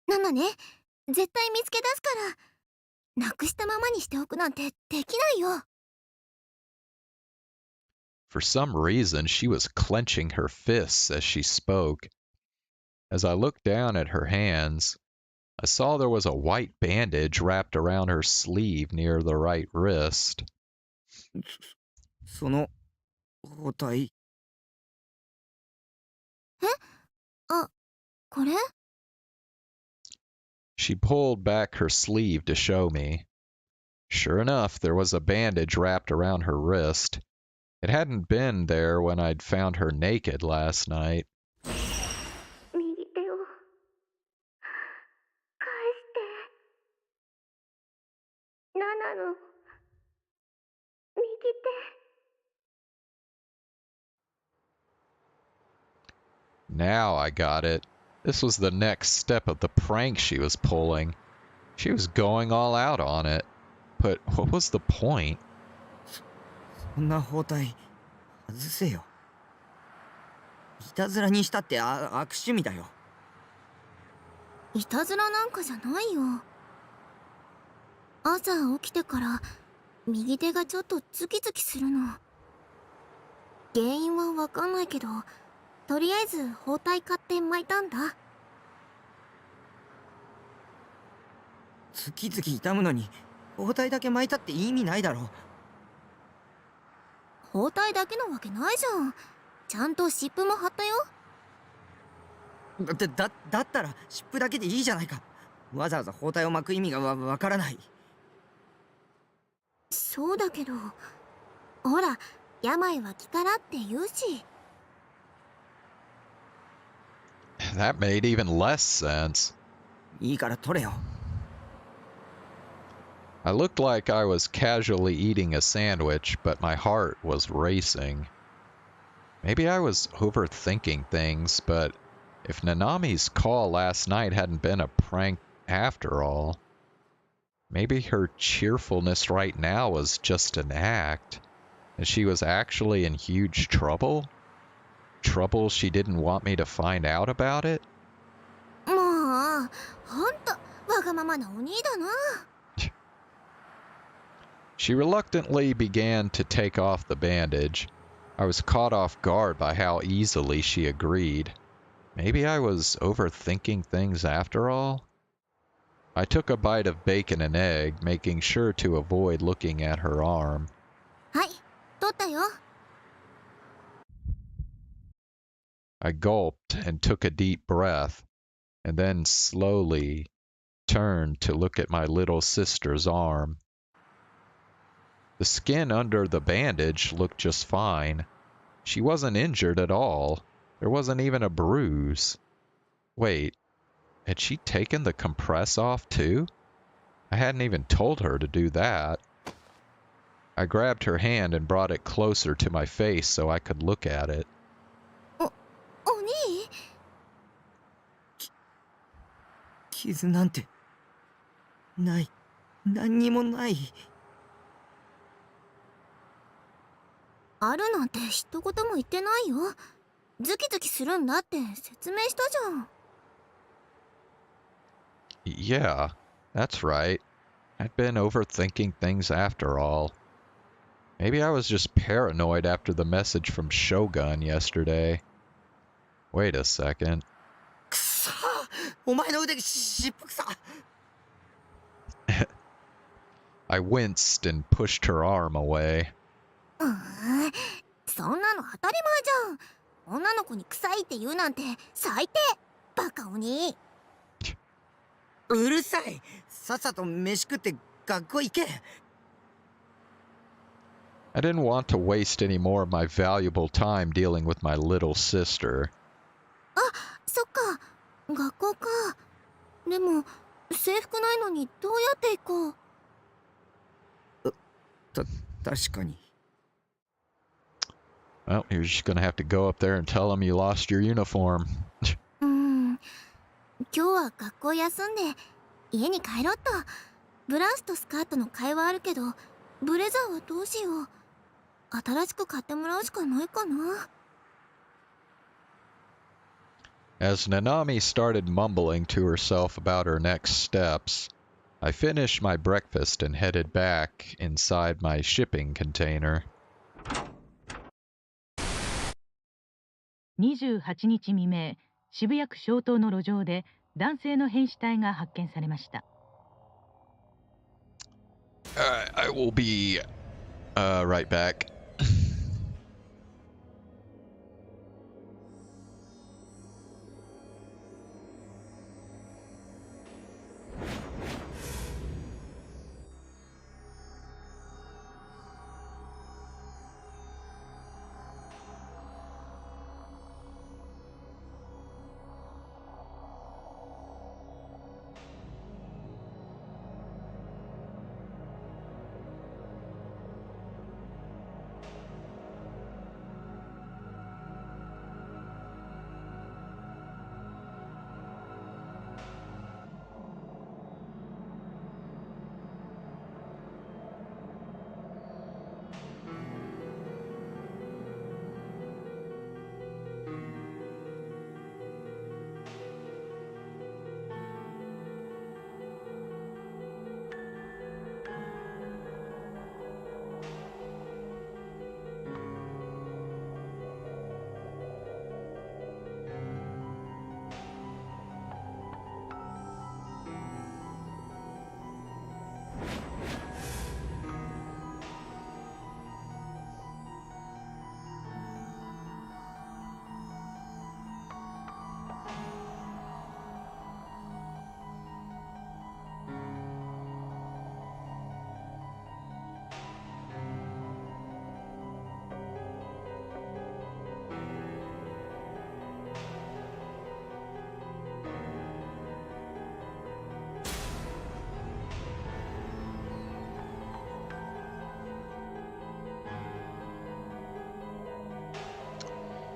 ナナね、絶対見つけ出すから。なくしたままにしておくなんてできないよ。For some reason, she was clenching her fists as she spoke. As I looked down at her hands, I saw there was a white bandage wrapped around her sleeve near the right wrist. その包帯。え？あ、これ？ She pulled back her sleeve to show me. Sure enough, there was a bandage wrapped around her wrist. It hadn't been there when I'd found her naked last night. 右手を返して。ナナの右手。 Now I got it. This was the next step of the prank she was pulling. She was going all out on it. But what was the point? そんな包帯外せよ。いたずらにしたって悪趣味だよ。いたずらなんかじゃないよ。朝起きてから右手がちょっとズキズキするの。原因はわかんないけど、とりあえず包帯買って巻いたんだ。ズキズキ痛むのに包帯だけ巻いたって意味ないだろ。包帯だけなわけないじゃん。ちゃんと湿布も貼ったよ。だったら湿布だけでいいじゃないか。わざわざ包帯を巻く意味がわからない。そうだけど、ほら、病は気からって言うし。That made even less sense. いいから取れよ。I looked like I was casually eating a sandwich, but my heart was racing. Maybe I was overthinking things, but if Nanami's call last night hadn't been a prank after all, maybe her cheerfulness right now was just an act, and she was actually in huge trouble? Trouble she didn't want me to find out about it? もう、ほんと、わがままなお兄だな。She reluctantly began to take off the bandage. I was caught off guard by how easily she agreed. Maybe I was overthinking things after all? I took a bite of bacon and egg, making sure to avoid looking at her arm. はい、取ったよ。I gulped and took a deep breath, and then slowly turned to look at my little sister's arm. The skin under the bandage looked just fine. She wasn't injured at all. There wasn't even a bruise. Wait, had she taken the compress off too? I hadn't even told her to do that. I grabbed her hand and brought it closer to my face so I could look at it. お兄傷なんてない。何にもない。あるなんて一言も言ってないよ。ズキズキするんだって説明したじゃん。Yeah, that's right. I'd been overthinking things after all. Maybe I was just paranoid after the message from Shogun yesterday. Wait a second. くそー、お前の腕湿布さ。I winced and pushed her arm away. そんなの当たり前じゃん。女の子に臭いって言うなんて最低。バカ鬼。うるさい。さっさと飯食って学校行け。I didn't want to waste any more of my valuable time dealing with my little sister. あ、そっか。学校か。でも制服ないのにどうやって行こう。確かに。Well, you're just gonna have to go up there and tell them you lost your uniform. 今日は学校休んで家に帰ろっと。ブラウスとスカートの替えはあるけど、ブレザーはどうしよう。新しく買ってもらうしかないかな。As Nanami started mumbling to herself about her next steps, I finished my breakfast and headed back inside my shipping container. 28日未明、渋谷区小東の路上で男性の変死体が発見されました。I will be right back.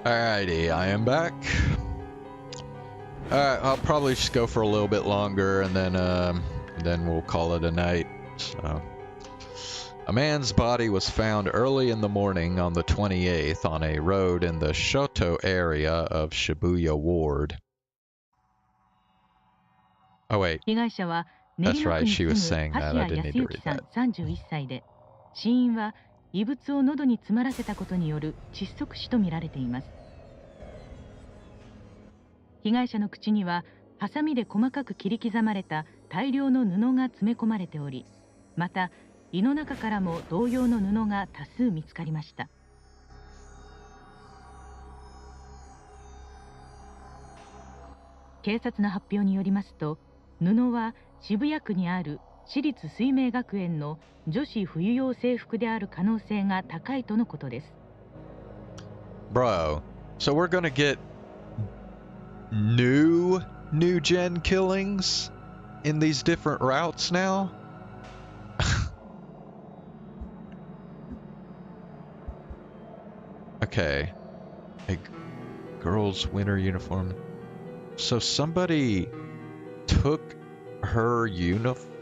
Alrighty, I am back. Alright, I'll probably just go for a little bit longer and then we'll call it a night. So, a man's body was found early in the morning on the 28th on a road in the Shoto area of Shibuya Ward. Oh wait, 被害者は練 that's 馬区 right, に she 住 was む saying that. 橋 I 谷 didn't need to 康之 read さん that. 31歳で、死因は異物を喉に詰まらせたことによる窒息死とみられています。被害者の口にはハサミで細かく切り刻まれた大量の布が詰め込まれており、また胃の中からも同様の布が多数見つかりました。警察の発表によりますと、布は渋谷区にある私立水明学園の女子冬用制服である可能性が高いとのことです。Bro, so we're gonna get new gen killings in these different routes now? Okay. A girl's winter uniform. So somebody took her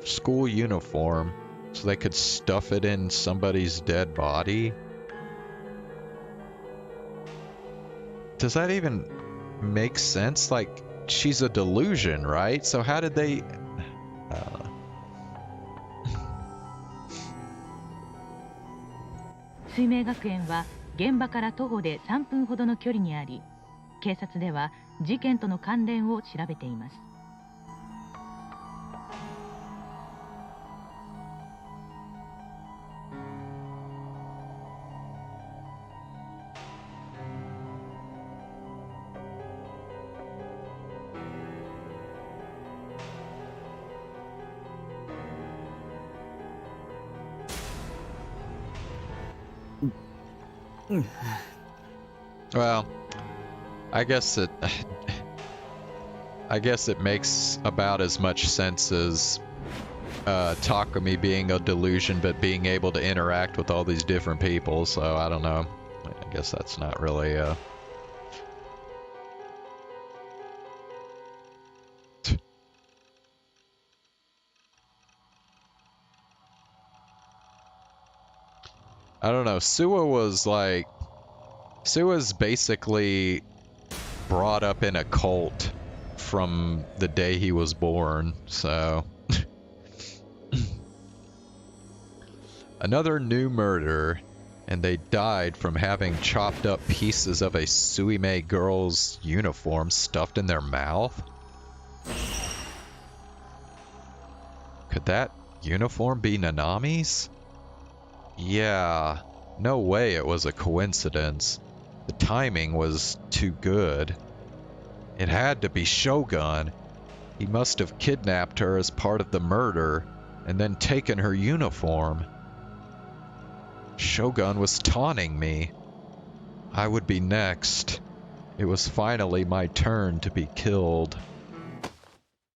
school uniform so they could stuff it in somebody's dead body? Does that even make sense? Like, she's a delusion, right? So how did they...水明学園は現場から徒歩で3分ほどの距離にあり、警察では事件との関連を調べています。Well, I guess it makes about as much sense as Takumi being a delusion but being able to interact with all these different people, so I don't know. I guess that's not really I don't know. Sua's basically brought up in a cult from the day he was born, so... Another new murder, and they died from having chopped up pieces of a Suime girl's uniform stuffed in their mouth? Could that uniform be Nanami's? Yeah, no way it was a coincidence. The timing was too good. It had to be Shogun. He must have kidnapped her as part of the murder and then taken her uniform. Shogun was taunting me. I would be next. It was finally my turn to be killed.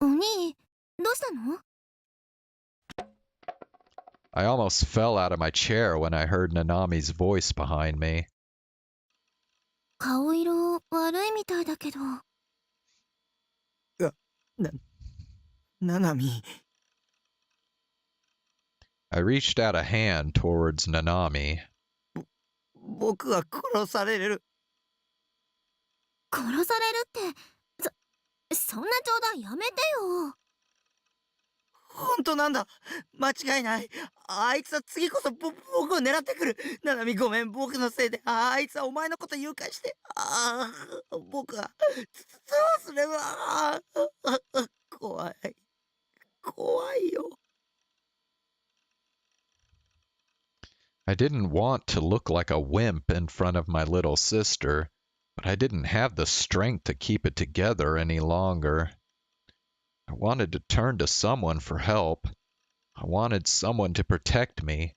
お兄、どうしたの？ I almost fell out of my chair when I heard Nanami's voice behind me. 顔色悪いみたいだけど。ナナミ。I reached out a hand towards Nanami. 僕は殺される。殺されるって、そんな冗談やめてよ。本当なんだ。間違いない。あいつは次こそ僕を狙ってくる。ナナミごめん、僕のせいで。あいつはお前のこと誘拐して。僕は、どうすれば。怖い。怖いよ。I didn't want to look like a wimp in front of my little sister, but I didn't have the strength to keep it together any longer. I wanted to turn to someone for help. I wanted someone to protect me.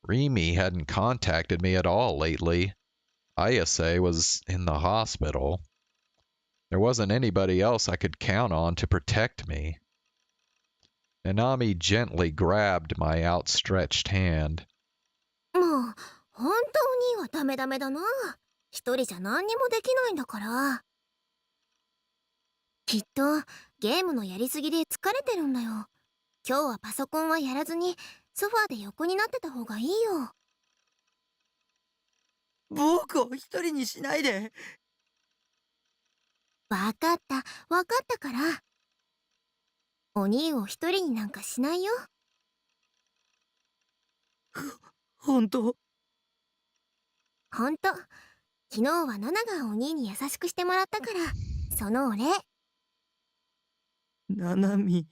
Rimi hadn't contacted me at all lately. Ayase was in the hospital. There wasn't anybody else I could count on to protect me. Nanami gently grabbed my outstretched hand. もう、本当にはダメダメだな。一人じゃ何にもできないんだから。きっとゲームのやりすぎで疲れてるんだよ。今日はパソコンはやらずにソファーで横になってた方がいいよ。僕を一人にしないで。わかったわかったから。お兄を一人になんかしないよ。本当？ほんと、昨日はナナがお兄に優しくしてもらったから、そのお礼。ナナミ。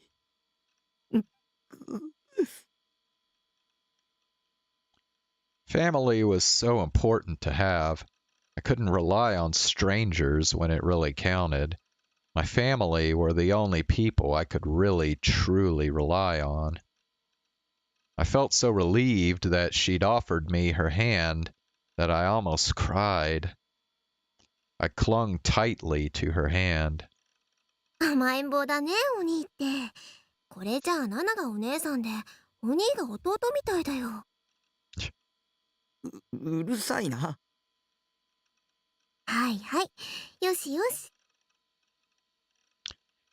Family was so important to have. I couldn't rely on strangers when it really counted. My family were the only people I could really, truly rely on. I felt so relieved that she'd offered me her hand that I almost cried. I clung tightly to her hand. 甘えん坊だね、お兄って。これじゃあナナがお姉さんで、お兄が弟みたいだよ。うるさいな。はいはい。よしよし。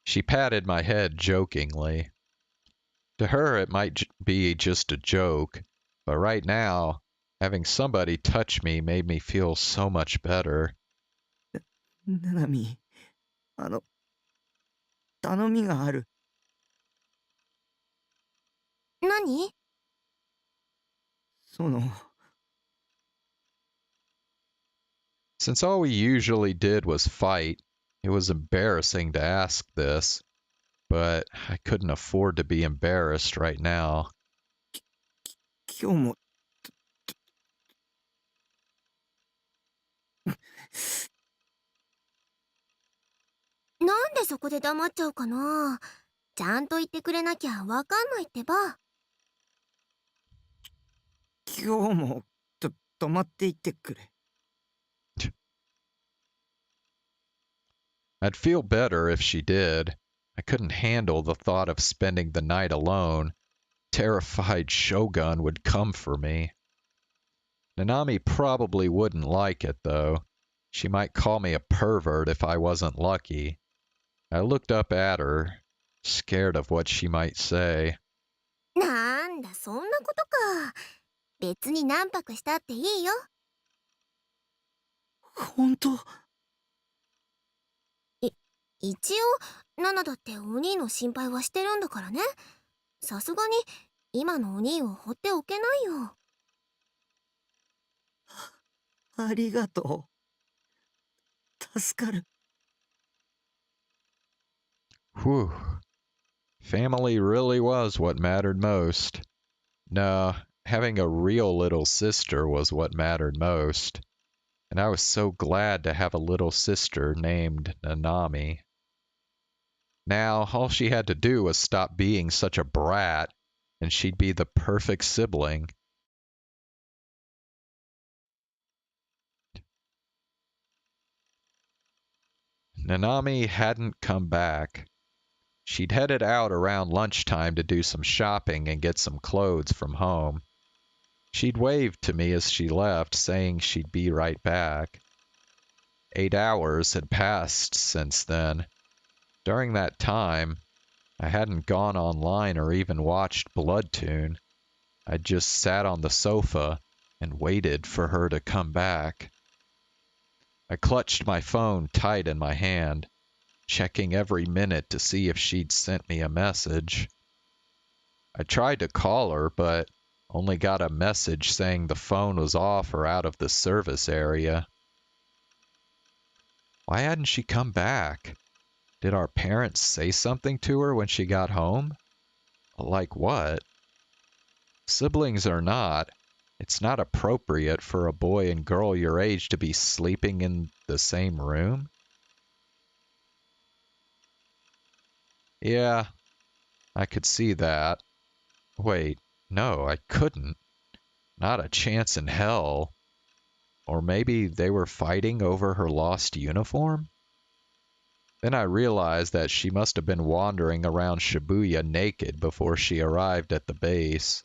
She patted my head jokingly. To her, it might be just a joke, but right now, having somebody touch me made me feel so much better. ナナミ、頼みがある。何？その。Since all we usually did was fight, it was embarrassing to ask this, but I couldn't afford to be embarrassed right now. 今日も。なんでそこで黙っちゃうかな。ちゃんと言ってくれなきゃわかんないってば。今日も止まっていってくれ。I'd feel better if she did. I couldn't handle the thought of spending the night alone. Terrified Shogun would come for me. Nanami probably wouldn't like it, though. She might call me a pervert if I wasn't lucky. I looked up at her, scared of what she might say. なんだ、そんなことか。別に何泊したっていいよ。本当？一応、ナナだってお兄の心配はしてるんだからね。さすがに、今のお兄を放っておけないよ。ありがとう。助かる。Whew. Family really was what mattered most. No, having a real little sister was what mattered most. And I was so glad to have a little sister named Nanami. Now, all she had to do was stop being such a brat, and she'd be the perfect sibling. Nanami hadn't come back. She'd headed out around lunchtime to do some shopping and get some clothes from home. She'd waved to me as she left, saying she'd be right back. 8 hours had passed since then. During that time, I hadn't gone online or even watched Bloodtoon. I'd just sat on the sofa and waited for her to come back. I clutched my phone tight in my hand, checking every minute to see if she'd sent me a message. I tried to call her, but only got a message saying the phone was off or out of the service area. Why hadn't she come back? Did our parents say something to her when she got home? Like what? Siblings or not, it's not appropriate for a boy and girl your age to be sleeping in the same room. Yeah, I could see that. Wait, no, I couldn't. Not a chance in hell. Or maybe they were fighting over her lost uniform? Then I realized that she must have been wandering around Shibuya naked before she arrived at the base.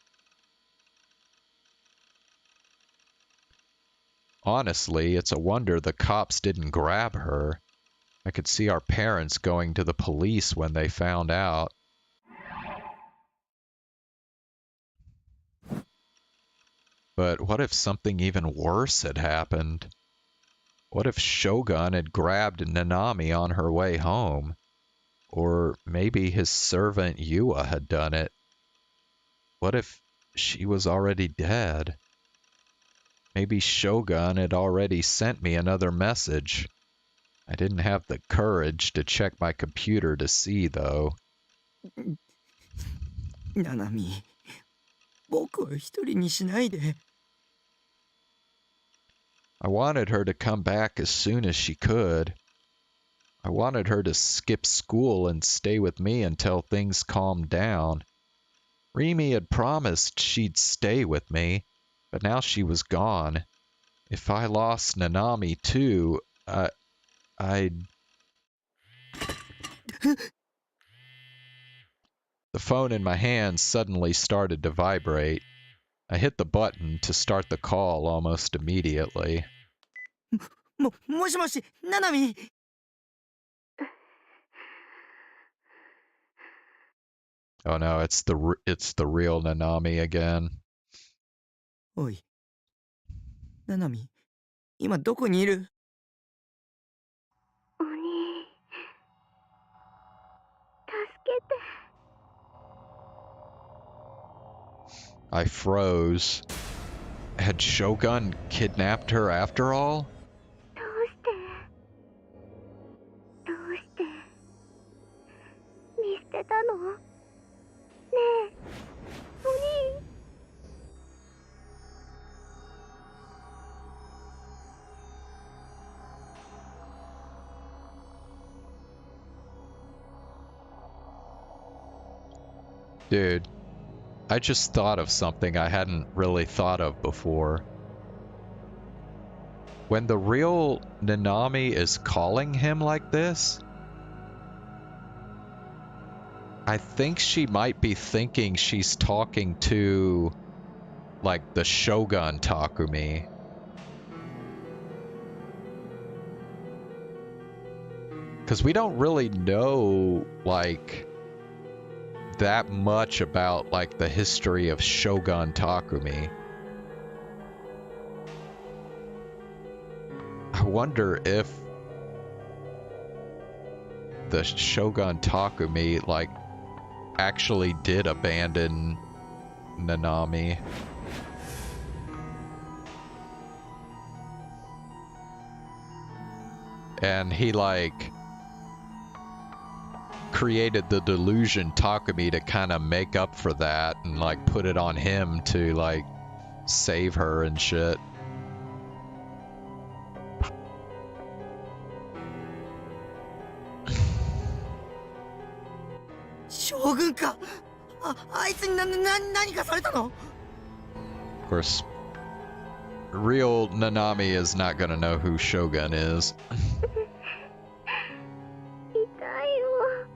Honestly, it's a wonder the cops didn't grab her. I could see our parents going to the police when they found out. But what if something even worse had happened? What if Shogun had grabbed Nanami on her way home? Or maybe his servant Yua had done it? What if she was already dead? Maybe Shogun had already sent me another message. I didn't have the courage to check my computer to see, though. ナナミ、僕を一人にしないで。I wanted her to come back as soon as she could. I wanted her to skip school and stay with me until things calmed down. Rimi had promised she'd stay with me, but now she was gone. If I lost Nanami too, I'd... The phone in my hand suddenly started to vibrate. I hit the button to start the call almost immediately. もしもし、ナナミ。Oh no, it's the real Nanami again. おい、ナナミ、今どこにいる？お兄、助けて。I froze. Had Shogun kidnapped her after all? どうして見捨てたの？ねえ、お兄。Dude, I just thought of something I hadn't really thought of before. When the real Nanami is calling him like this, I think she might be thinking she's talking to, like, the Shogun Takumi. Because we don't really know, like, that much about, like, the history of Shogun Takumi. I wonder if the Shogun Takumi, like, actually did abandon Nanami. And he, like, created the delusion Takumi to kind of make up for that and, like, put it on him to, like, save her and shit. Shogun か。あいつに何かされたの？ Of course, real Nanami is not gonna know who Shogun is. 痛いよ。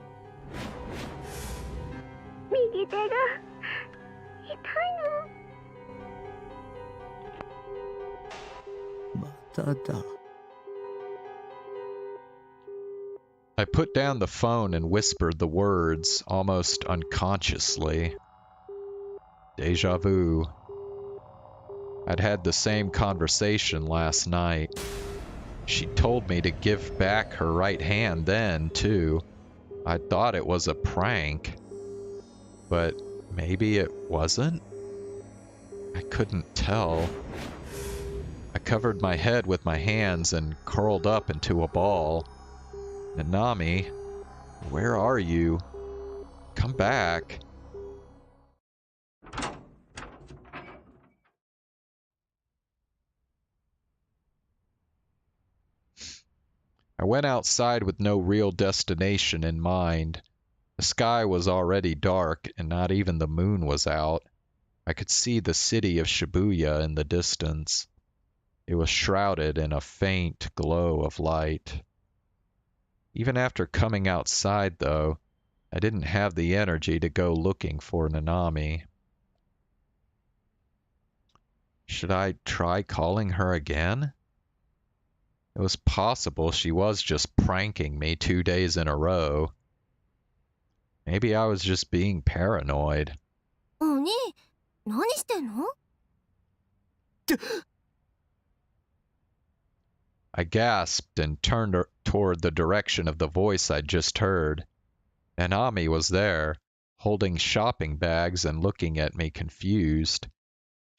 右手が痛いの。まただ。I put down the phone and whispered the words almost unconsciously. Deja vu. I'd had the same conversation last night. She told me to give back her right hand then, too. I thought it was a prank. But maybe it wasn't? I couldn't tell. I covered my head with my hands and curled up into a ball. Nanami, where are you? Come back. I went outside with no real destination in mind. The sky was already dark and not even the moon was out. I could see the city of Shibuya in the distance. It was shrouded in a faint glow of light. Even after coming outside, though, I didn't have the energy to go looking for Nanami. Should I try calling her again? It was possible she was just pranking me 2 days in a row. Maybe I was just being paranoid. お兄、何してんの？ I gasped and turned toward the direction of the voice I'd just heard. Nanami was there, holding shopping bags and looking at me confused.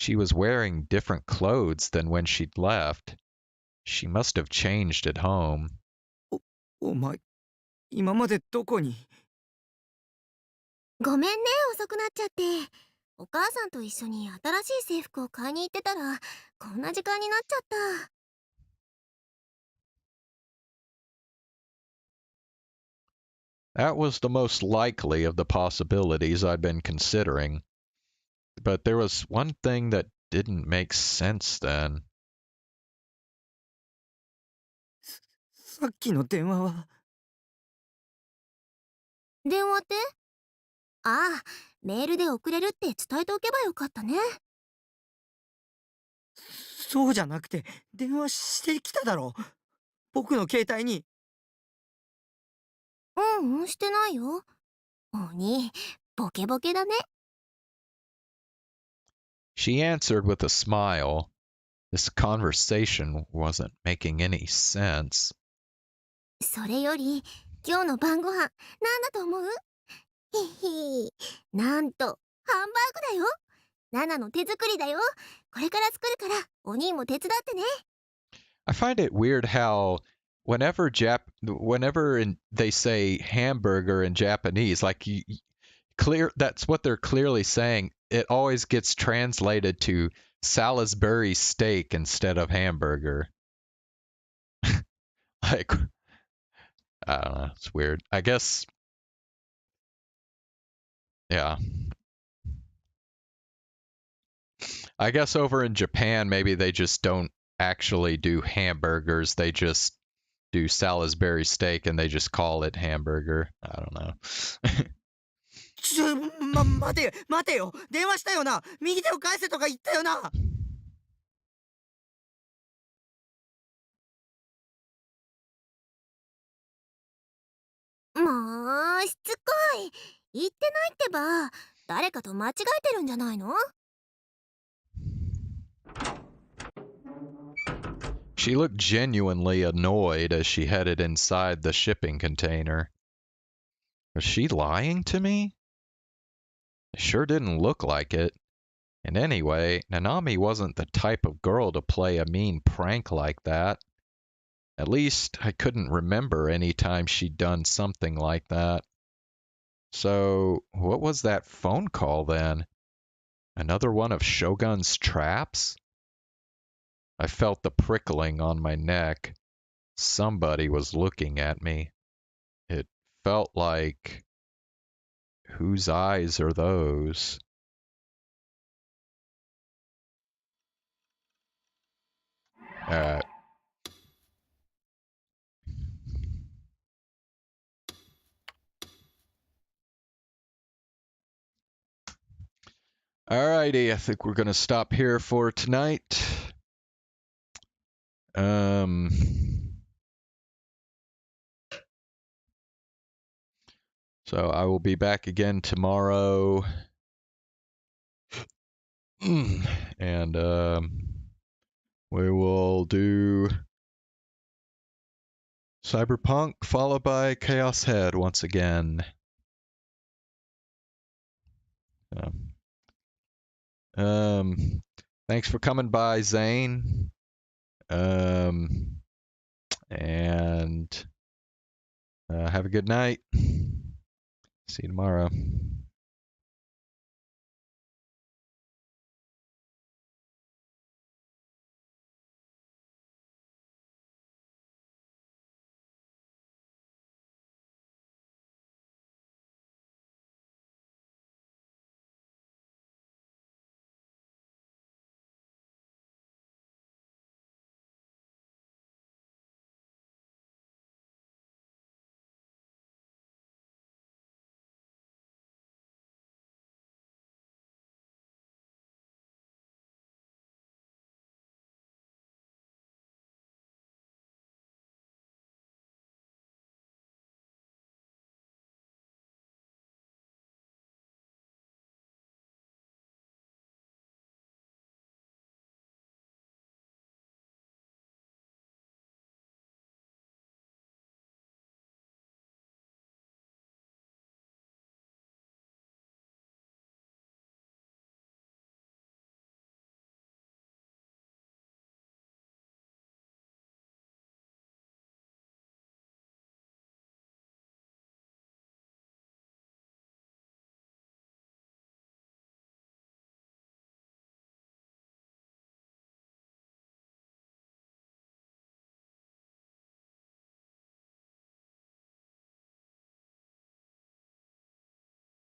She was wearing different clothes than when she'd left. She must have changed at home. お前、今までどこに？ごめんね、遅くなっちゃって。お母さんと一緒に新しい制服を買いに行ってたら、こんな時間になっちゃった。That was the most likely of the possibilities I'd been considering. But there was one thing that didn't make sense then. さっきの電話は？電話って？ああ、メールで送れるって伝えておけばよかったね。そうじゃなくて、電話してきただろ。僕の携帯に。してないよ。鬼、ボケボケだね。She answered with a smile. This conversation wasn't making any sense. それより、今日の晩ご飯、なんだと思う？ひひ、なんと、ハンバーグだよ。ナナの手作りだよ。これから作るから、お兄も手伝ってね。I find it weird how whenever they say hamburger in Japanese, like that's what they're clearly saying. It always gets translated to Salisbury steak instead of hamburger. Like, I don't know. It's weird. I guess, yeah. I guess over in Japan, maybe they just don't actually do hamburgers. They just do Salisbury steak and they just call it hamburger. I don't know. 待てよ。電話したよな。右手を返せとか言ったよな。もう、しつこい。言ってないってば。誰かと間違えてるんじゃないの？ She looked genuinely annoyed as she headed inside the shipping container. Was she lying to me? It sure didn't look like it. And anyway, Nanami wasn't the type of girl to play a mean prank like that. At least I couldn't remember any time she'd done something like that. So, what was that phone call then? Another one of Shogun's traps? I felt the prickling on my neck. Somebody was looking at me. It felt like... Whose eyes are those? Alright. Alrighty, I think we're gonna stop here for tonight. So I will be back again tomorrow. And we will do Cyberpunk followed by Chaos Head once again. Thanks for coming by, Zane. And have a good night. See you tomorrow.